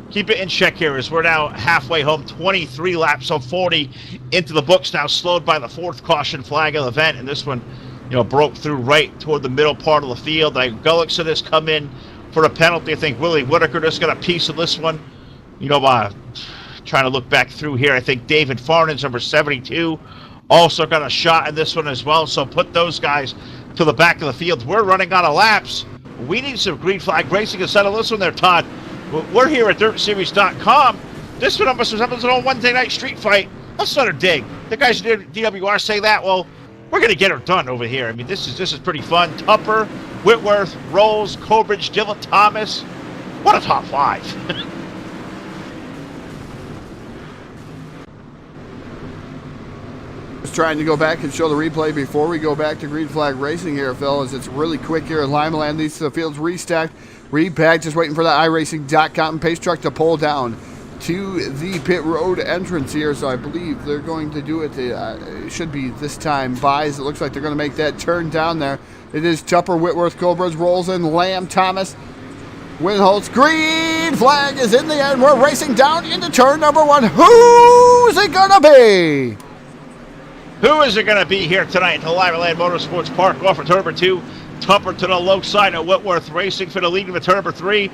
Keep it in check here as we're now halfway home, 23 laps, so 40 into the books now, slowed by the 4th caution flag of the event, and this one, you know, broke through right toward the middle part of the field. Gullickson has come in for a penalty. I think Willie Whitaker just got a piece of this one. You know, trying to look back through here, I think David Farnan's number 72 also got a shot in this one as well, so put those guys to the back of the field. We're running out of laps. We need some green flag racing to settle this one there, Todd. We're here at DirtSeries.com. This one almost resembles an old Wednesday night street fight. Let's let her dig. The guys at DWR say that. Well, we're going to get her done over here. I mean, this is pretty fun. Tupper, Whitworth, Rolls, Colbridge, Dylan Thomas. What a top five. Just trying to go back and show the replay before we go back to green flag racing here, Phil, as it's really quick here in Limaland. These fields restacked, repacked, just waiting for the iRacing.com pace truck to pull down to the pit road entrance here. So I believe they're going to do it. It should be this time buys. It looks like they're going to make that turn down there. It is Tupper, Whitworth, Colbridge, Rolls, and Lamb, Thomas, Winholtz. Green flag is in the end. We're racing down into turn number 1. Who's it going to be? Who is it going to be here tonight at the Limaland Motorsports Park? Off for turn number 2. Tupper to the low side of Whitworth racing for the lead of turn number 3.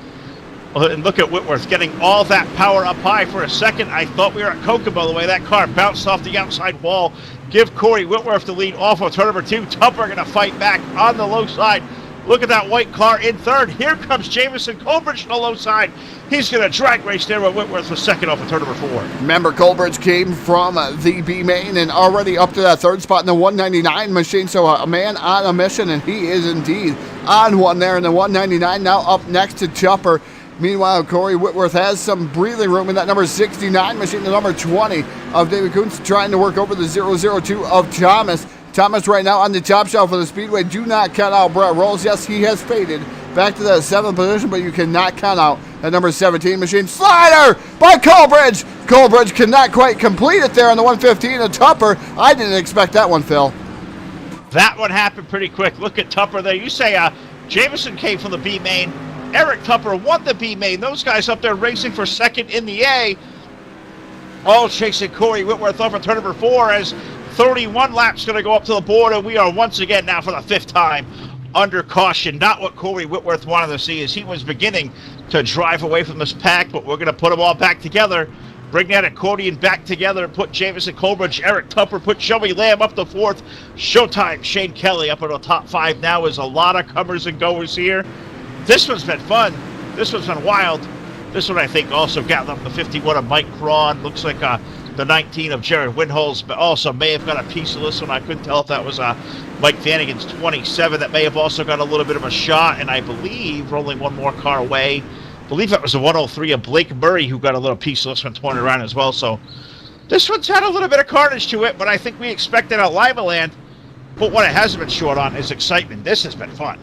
And look at Whitworth getting all that power up high for a second. I thought we were at Kokomo the way that car bounced off the outside wall. Give Corey Whitworth the lead off of turn number 2. Tupper going to fight back on the low side. Look at that white car in third. Here comes Jamison Colbridge to the low side. He's going to drag race there with Whitworth for second off of turn number 4. Remember, Colbridge came from the B main and already up to that third spot in the 199 machine. So a man on a mission, and he is indeed on one there in the 199. Now up next to Tupper. Meanwhile, Corey Whitworth has some breathing room in that number 69 machine, the number 20 of David Kuntz, trying to work over the 002 of Thomas. Thomas right now on the top shelf for the Speedway. Do not count out Brett Rolls. Yes, he has faded back to that 7th position, but you cannot count out that number 17 machine. Slider by Colbridge. Colbridge cannot quite complete it there on the 115 of Tupper. I didn't expect that one, Phil. That one happened pretty quick. Look at Tupper there. You say Jameson came from the B main. Eric Tupper won the B main. Those guys up there racing for second in the A. All chasing Corey Whitworth over turn number 4 as 31 laps going to go up to the board, and we are once again now for the 5th time under caution. Not what Corey Whitworth wanted to see, as he was beginning to drive away from this pack, but we're going to put them all back together. Bring that accordion back together and put Jamison Colbridge, Eric Tupper, put Joey Lamb up to 4th. Showtime, Shane Kelly up in the top 5 now. Is a lot of comers and goers here. This one's been fun. This one's been wild. This one, I think, also got up the 51 of Mike Cron. Looks like the 19 of Jared Winholz, but also may have got a piece of this one. I couldn't tell if that was Mike Flanagan's 27. That may have also got a little bit of a shot, and I believe, rolling one more car away, I believe that was the 103 of Blake Murray who got a little piece of this one torn around as well. So this one's had a little bit of carnage to it, but I think we expected at Limaland. But what it hasn't been short on is excitement. This has been fun.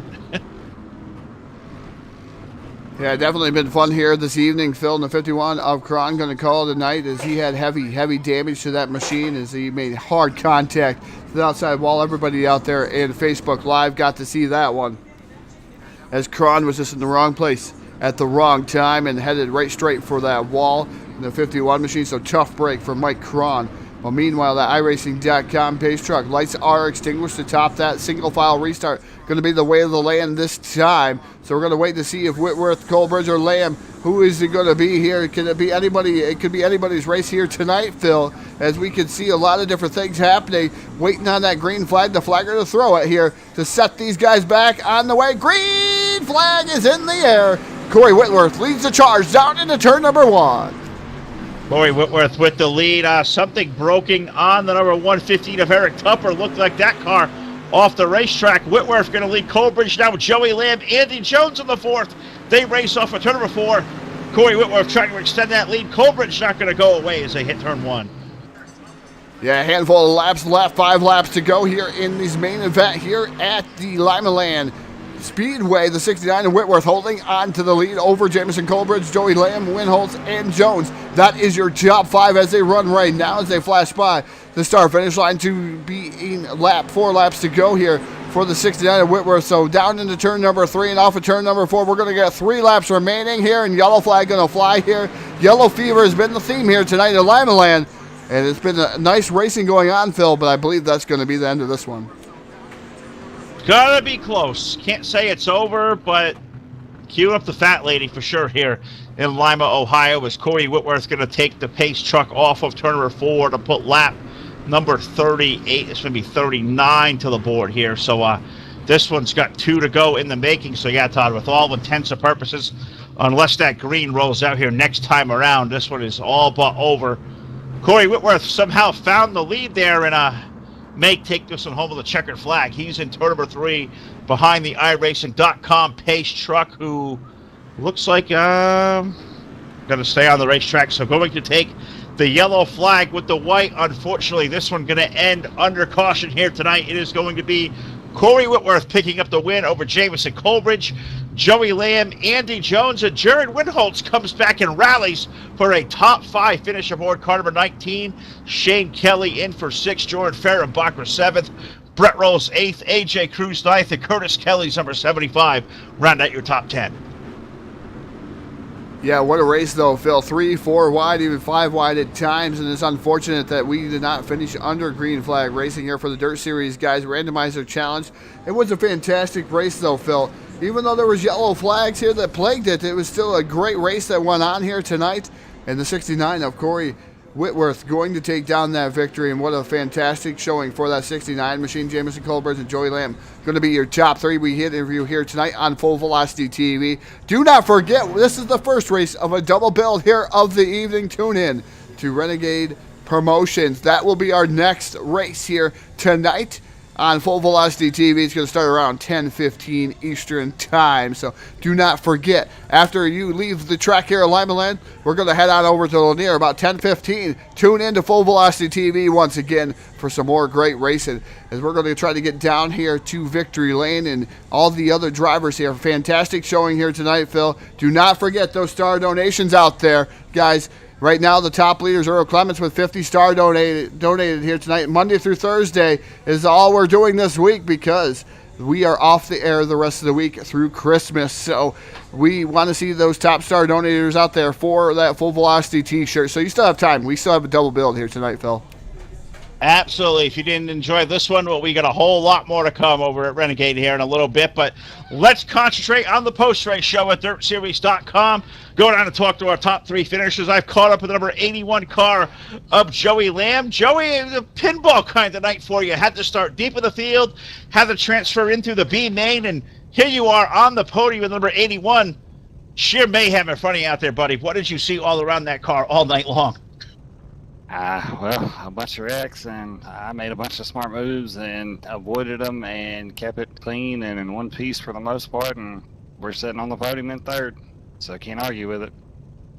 Yeah, definitely been fun here this evening. Phil in the 51 of Cron going to call it a night, as he had heavy damage to that machine as he made hard contact to the outside wall. Everybody out there in Facebook Live got to see that one, as Cron was just in the wrong place at the wrong time and headed right straight for that wall in the 51 machine. So tough break for Mike Cron. Well, meanwhile, that iRacing.com pace truck, lights are extinguished to top that single file restart. Going to be the way of the land this time. So we're going to wait to see if Whitworth, Colbridge, or Lamb, who is it going to be here? Can it be anybody? It could be anybody's race here tonight, Phil, as we can see a lot of different things happening. Waiting on that green flag, the flagger to throw it here to set these guys back on the way. Green flag is in the air. Corey Whitworth leads the charge down into turn number 1. Corey Whitworth with the lead. Something broken on the number 115 of Eric Tupper. Looked like that car off the racetrack. Whitworth going to lead Colbridge now with Joey Lamb, Andy Jones in the 4th. They race off of turn number 4. Corey Whitworth trying to extend that lead. Colbridge not going to go away as they hit turn 1. Yeah, a handful of laps left, 5 laps to go here in this main event here at the Limaland Speedway. The 69 of Whitworth holding on to the lead over Jamison Colbridge, Joey Lamb, Winholtz, and Jones. That is your top 5 as they run right now, as they flash by the start-finish line to be in 4 laps to go here for the 69 of Whitworth. So down into turn number 3 and off of turn number 4. We're going to get 3 laps remaining here, and yellow flag going to fly here. Yellow fever has been the theme here tonight at Limaland, and it's been a nice racing going on, Phil, but I believe that's going to be the end of this one. Gotta be close. Can't say it's over, but cue up the fat lady for sure here in Lima, Ohio, as Corey Whitworth going to take the pace truck off of turn number 4 to put lap number 38. It's going to be 39 to the board here. So This one's got 2 to go in the making. So yeah, Todd, with all intents and purposes, unless that green rolls out here next time around, this one is all but over. Corey Whitworth somehow found the lead there and may take this one home with a checkered flag. He's in turn number 3 behind the iRacing.com pace truck, who looks like going to stay on the racetrack. So going to take the yellow flag with the white. Unfortunately, this one going to end under caution here tonight. It is going to be Corey Whitworth picking up the win over Jamison Colbridge, Joey Lamb, Andy Jones, and Jared Winholtz comes back and rallies for a top 5 finish aboard car number 19. Shane Kelly in for 6th, Jordan Fehrenbacher 7th, Brett Rolls 8th, AJ Cruz 9th, and Curtis Kelly's number 75 round out your top 10. Yeah, what a race, though, Phil. 3, 4 wide, even 5 wide at times, and it's unfortunate that we did not finish under green flag racing here for the Dirt Series guys Randomizer Challenge. It was a fantastic race, though, Phil. Even though there was yellow flags here that plagued it, it was still a great race that went on here tonight. And the 69 of Corey Whitworth going to take down that victory, and what a fantastic showing for that 69 machine. Jamison Colbert and Joey Lamb going to be your top 3 we interview here tonight on Full Velocity TV. Do not forget, this is the first race of a double build here of the evening. Tune in to Renegade Promotions. That will be our next race here tonight on Full Velocity TV. It's going to start around 10:15 Eastern Time. So do not forget, after you leave the track here at Limaland, we're going to head on over to Lanier about 10:15. Tune in to Full Velocity TV once again for some more great racing, as we're going to try to get down here to Victory Lane and all the other drivers here. Fantastic showing here tonight, Phil. Do not forget those star donations out there, guys. Right now, the top leader is Earl Clements with 50 star donated here tonight. Monday through Thursday is all we're doing this week because we are off the air the rest of the week through Christmas. So we want to see those top star donators out there for that Full Velocity t-shirt. So you still have time. We still have a double build here tonight, Phil. Absolutely. If you didn't enjoy this one, well, we got a whole lot more to come over at Renegade here in a little bit. But let's concentrate on the post-race show at DirtSeries.com. Go down and talk to our top 3 finishers. I've caught up with the number 81 car of Joey Lamb. Joey, it was a pinball kind of night for you. Had to start deep in the field, had to transfer in through the B main, and here you are on the podium with number 81. Sheer mayhem in front of you out there, buddy. What did you see all around that car all night long? Well, a bunch of wrecks, and I made a bunch of smart moves and avoided them and kept it clean and in one piece for the most part, and we're sitting on the podium in 3rd, so I can't argue with it.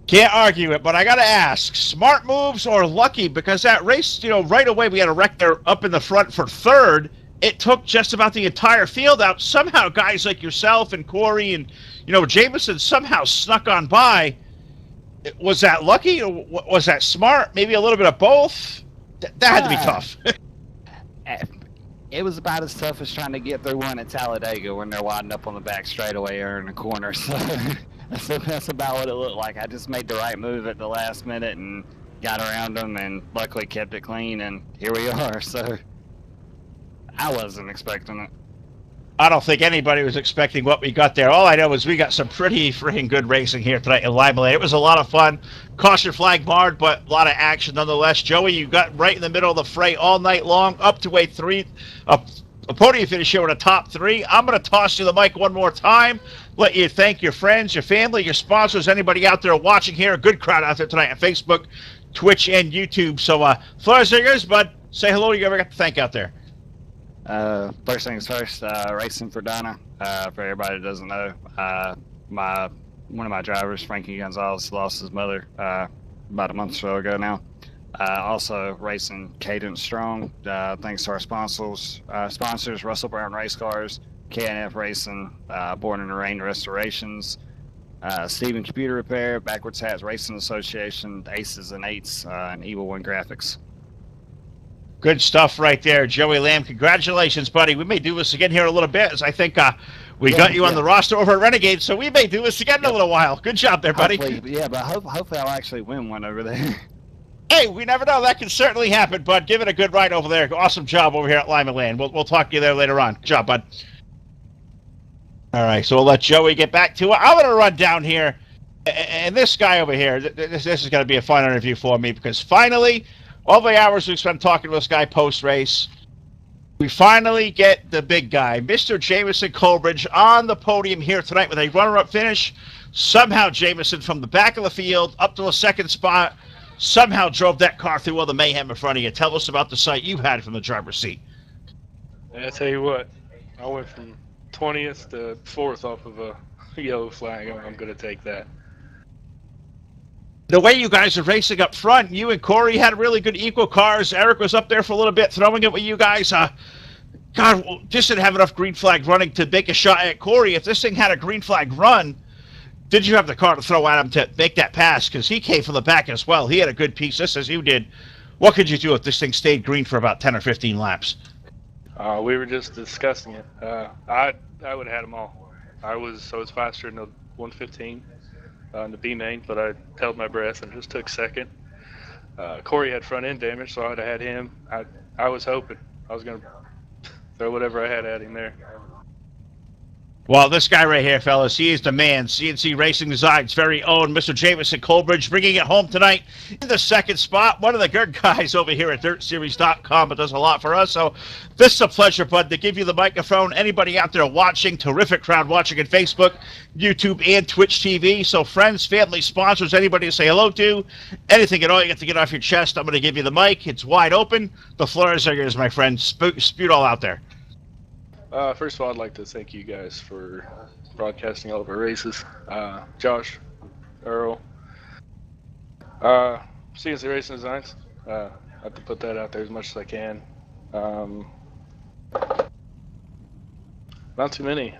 Can't argue it, but I got to ask, smart moves or lucky? Because that race, right away we had a wreck there up in the front for 3rd. It took just about the entire field out. Somehow guys like yourself and Corey and, Jameson somehow snuck on by. Was that lucky or was that smart? Maybe a little bit of both? That had to be tough. It was about as tough as trying to get through one at Talladega when they're winding up on the back straightaway or in the corner. So that's about what it looked like. I just made the right move at the last minute and got around them and luckily kept it clean, and here we are. So I wasn't expecting it. I don't think anybody was expecting what we got there. All I know is we got some pretty freaking good racing here tonight in Limaland. It was a lot of fun. Caution flag marred, but a lot of action nonetheless. Joey, you got right in the middle of the fray all night long, up to a podium finish here with a top 3. I'm going to toss you the mic one more time. Let you thank your friends, your family, your sponsors, anybody out there watching here. A good crowd out there tonight on Facebook, Twitch, and YouTube. So, floor is yours, bud. Say hello to you ever got to thank out there. First things first, racing for Donna. For everybody that doesn't know, one of my drivers, Frankie Gonzalez, lost his mother about a month or so ago now. Also racing Cadence Strong. Thanks to our sponsors, Russell Brown Race Cars, K&F Racing, Born in the Rain Restorations, Steven Computer Repair, Backwards Hats Racing Association, Aces and Eights, and Evil One Graphics. Good stuff right there, Joey Lamb. Congratulations, buddy. We may do this again here in a little bit, as I think we got you on the roster over at Renegade, so we may do this again in a little while. Good job there, buddy. Hopefully, yeah, but hopefully I'll actually win one over there. Hey, we never know. That can certainly happen, bud. Give it a good ride over there. Awesome job over here at Limaland. We'll talk to you there later on. Good job, bud. All right, so we'll let Joey get back to it. I'm going to run down here, and this guy over here, this is going to be a fun interview for me, because finally, all the hours we've spent talking to this guy post-race, We finally get the big guy, Mr. Jamison Colbridge, on the podium here tonight with a runner-up finish. Somehow Jamison from the back of the field up to the second spot somehow drove that car through all the mayhem in front of you. Tell us about the sight you had from the driver's seat. I tell you what, I went from 20th to 4th off of a yellow flag. I'm going to take that. The way you guys are racing up front, you and Corey had really good equal cars. Eric was up there for a little bit throwing it with you guys. God, just didn't have enough green flag running to make a shot at Corey. If this thing had a green flag run, did you have the car to throw at him to make that pass? Because he came from the back as well. He had a good piece, just as you did. What could you do if this thing stayed green for about 10 or 15 laps? We were just discussing it. I would have had them all. I was faster in the 115 in the B main, but I held my breath and just took second. Corey had front end damage, so I would have had him. I was hoping I was going to throw whatever I had at him there. Well, this guy right here, fellas, he is the man. CNC Racing Design's very own Mr. Jamison Colbridge, bringing it home tonight in the second spot. One of the good guys over here at DirtSeries.com, but does a lot for us. So this is a pleasure, bud, to give you the microphone. Anybody out there watching, terrific crowd watching on Facebook, YouTube, and Twitch TV. So friends, family, sponsors, anybody to say hello to, anything at all you got to get off your chest, I'm going to give you the mic. It's wide open. The floor is yours, my friend. Spew all out there. First of all, I'd like to thank you guys for broadcasting all of our races. Josh, Earl, CNC Racing Designs. I have to put that out there as much as I can. Not too many.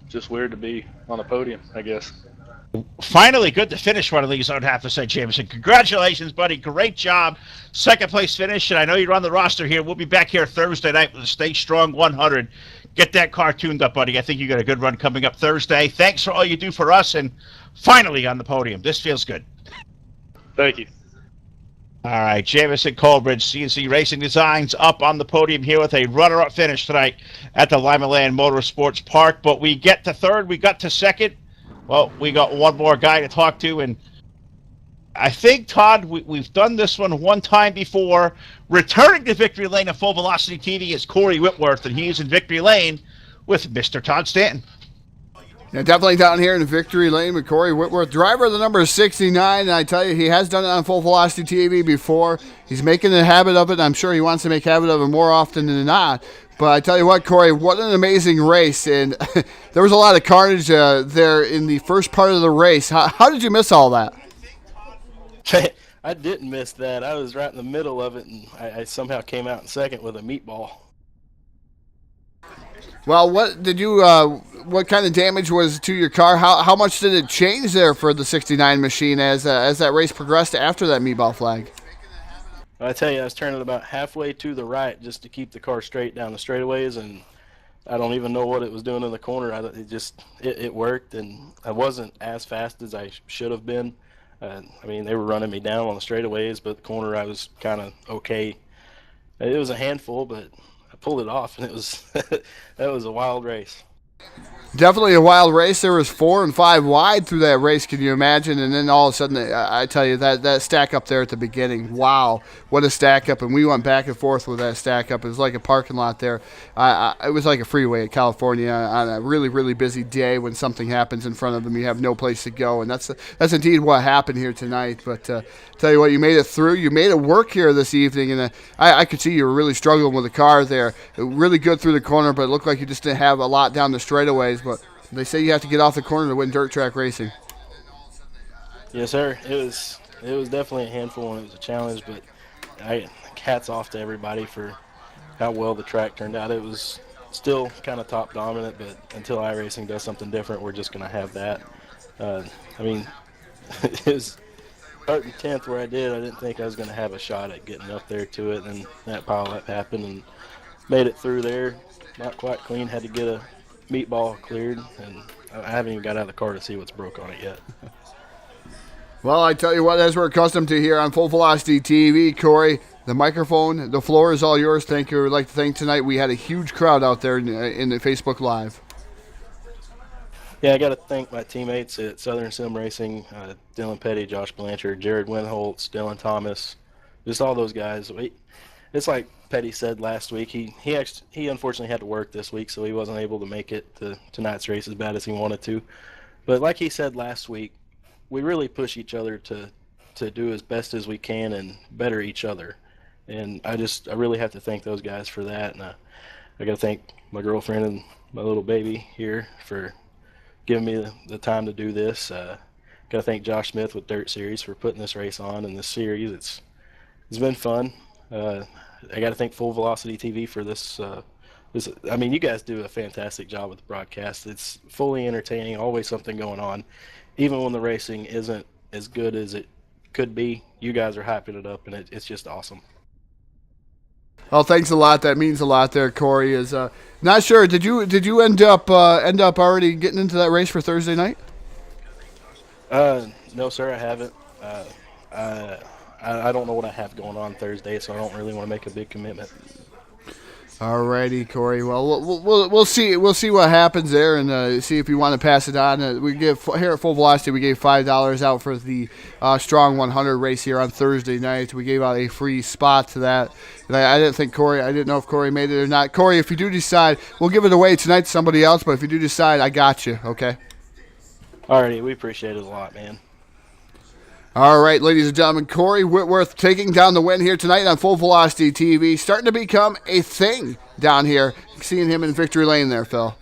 Just weird to be on a podium, I guess. Finally, good to finish one of these, I would have to say, Jameson. Congratulations, buddy. Great job. Second place finish, and I know you're on the roster here. We'll be back here Thursday night with the Stay Strong 100. Get that car tuned up, buddy. I think you got a good run coming up Thursday. Thanks for all you do for us, and finally on the podium. This feels good. Thank you. All right, Jamison Colbridge, CNC Racing Designs, up on the podium here with a runner-up finish tonight at the Limaland Motorsports Park. But we get to third, we got to second. Well, we got one more guy to talk to, and I think, Todd, we've done this one time before. Returning to Victory Lane of Full Velocity TV is Corey Whitworth, and he's in Victory Lane with Mr. Todd Stanton. Yeah, definitely down here in Victory Lane with Corey Whitworth, driver of the number 69, and I tell you, he has done it on Full Velocity TV before. He's making a habit of it, and I'm sure he wants to make a habit of it more often than not. But I tell you what, Corey, what an amazing race, and there was a lot of carnage there in the first part of the race. How did you miss all that? I didn't miss that. I was right in the middle of it, and I somehow came out in second with a meatball. Well, what did you? What kind of damage was to your car? How much did it change there for the 69 machine as that race progressed after that meatball flag? I tell you, I was turning about halfway to the right just to keep the car straight down the straightaways, and I don't even know what it was doing in the corner. It worked, and I wasn't as fast as I should have been. I mean, they were running me down on the straightaways, but the corner I was kind of okay. It was a handful, but I pulled it off, and it was that was a wild race. Definitely a wild race. There was 4 and 5 wide through that race. Can you imagine? And then all of a sudden, I tell you, that stack up there at the beginning, wow, what a stack up. And we went back and forth with that stack up. It was like a parking lot there. It was like a freeway in California on a really, really busy day. When something happens in front of them, you have no place to go. And that's indeed what happened here tonight. But tell you what, you made it through. You made it work here this evening. And I could see you were really struggling with the car there. Really good through the corner, but it looked like you just didn't have a lot down the straightaways. But they say you have to get off the corner to win dirt track racing. Yes, sir. It was definitely a handful, and it was a challenge, but hats off to everybody for how well the track turned out. It was still kind of top dominant, but until iRacing does something different, we're just going to have that. I mean, it was starting 10th where I didn't think I was going to have a shot at getting up there to it, and that pileup happened and made it through there. Not quite clean, had to get a meatball cleared, and I haven't even got out of the car to see what's broke on it yet. Well, I tell you what, as we're accustomed to here on Full Velocity TV, Corey, the microphone, the floor is all yours. Thank you. I'd like to thank tonight. We had a huge crowd out there in the Facebook Live. Yeah, I got to thank my teammates at Southern Sim Racing, Dylan Petty, Josh Blanchard, Jared Winholtz, Dylan Thomas, just all those guys. It's like Petty said last week, he unfortunately had to work this week, so he wasn't able to make it to tonight's race as bad as he wanted to. But like he said last week, we really push each other to do as best as we can and better each other. And I really have to thank those guys for that. And I got to thank my girlfriend and my little baby here for giving me the time to do this. Got to thank Josh Smith with Dirt Series for putting this race on in this series. It's been fun. I got to thank Full Velocity TV for this. I mean, you guys do a fantastic job with the broadcast. It's fully entertaining, always something going on. Even when the racing isn't as good as it could be, you guys are hyping it up, and it's just awesome. Well, thanks a lot. That means a lot there, Corey. Is not sure. Did you end up already getting into that race for Thursday night? No, sir, I haven't. I don't know what I have going on Thursday, so I don't really want to make a big commitment. Alrighty, Corey. Well, we'll see. We'll see what happens there, and see if you want to pass it on. We give here at Full Velocity. We gave $5 out for the Strong 100 race here on Thursday night. We gave out a free spot to that, and I didn't think Corey. I didn't know if Corey made it or not. Corey, if you do decide, we'll give it away tonight to somebody else. But if you do decide, I got you. Okay. Alrighty, we appreciate it a lot, man. All right, ladies and gentlemen, Corey Whitworth taking down the win here tonight on Full Velocity TV. Starting to become a thing down here. Seeing him in victory lane there, Phil.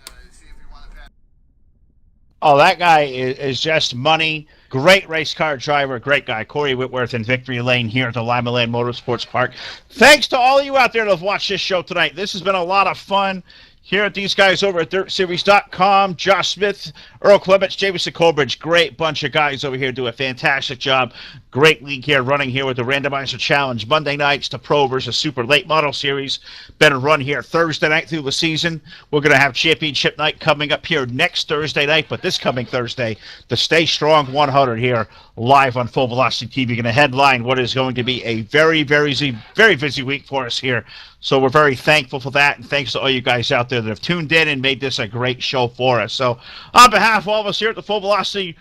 Oh, that guy is just money. Great race car driver, great guy. Corey Whitworth in victory lane here at the Limaland Motorsports Park. Thanks to all of you out there that have watched this show tonight. This has been a lot of fun. Here at these guys over at DirtSeries.com, Josh Smith, Earl Clements, Jameson Colbridge, great bunch of guys over here do a fantastic job. Great league here, running here with the Randomizer Challenge. Monday nights, the Pro versus Super Late Model Series. Been run here Thursday night through the season. We're going to have Championship Night coming up here next Thursday night, but this coming Thursday, the Stay Strong 100 here live on Full Velocity TV. Going to headline what is going to be a very, very busy week for us here. So we're very thankful for that, and thanks to all you guys out there that have tuned in and made this a great show for us. So on behalf of all of us here at the Full Velocity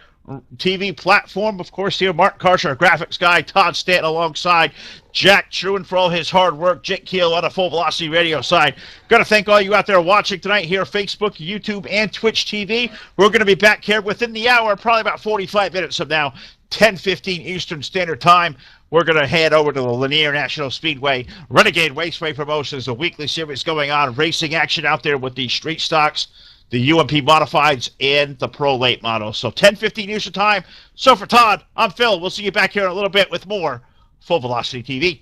TV platform, of course, here, Mark Karcher, our graphics guy, Todd Stanton alongside Jack Truin for all his hard work, Jake Keel on the Full Velocity Radio side. Got to thank all you out there watching tonight here, Facebook, YouTube, and Twitch TV. We're going to be back here within the hour, probably about 45 minutes from now, 10:15 Eastern Standard Time. We're going to head over to the Lanier National Speedway. Renegade Raceway Promotions, a weekly series going on, racing action out there with the street stocks, the UMP Modifieds, and the Pro Late Models. So 10:15 Eastern Time. So for Todd, I'm Phil. We'll see you back here in a little bit with more Full Velocity TV.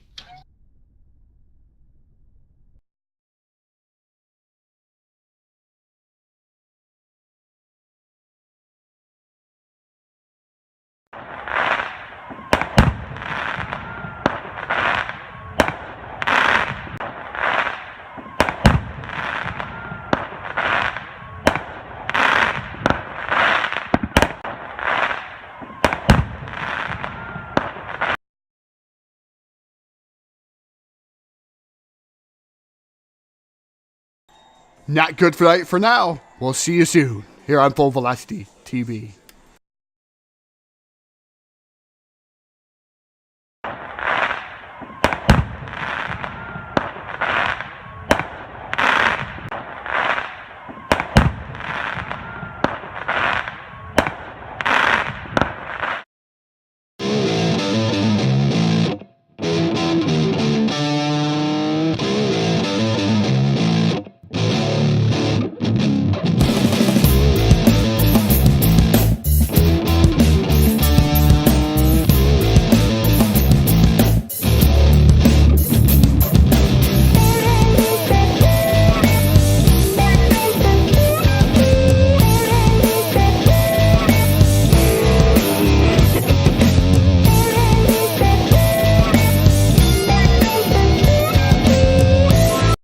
Not good for now. We'll see you soon here on Full Velocity TV.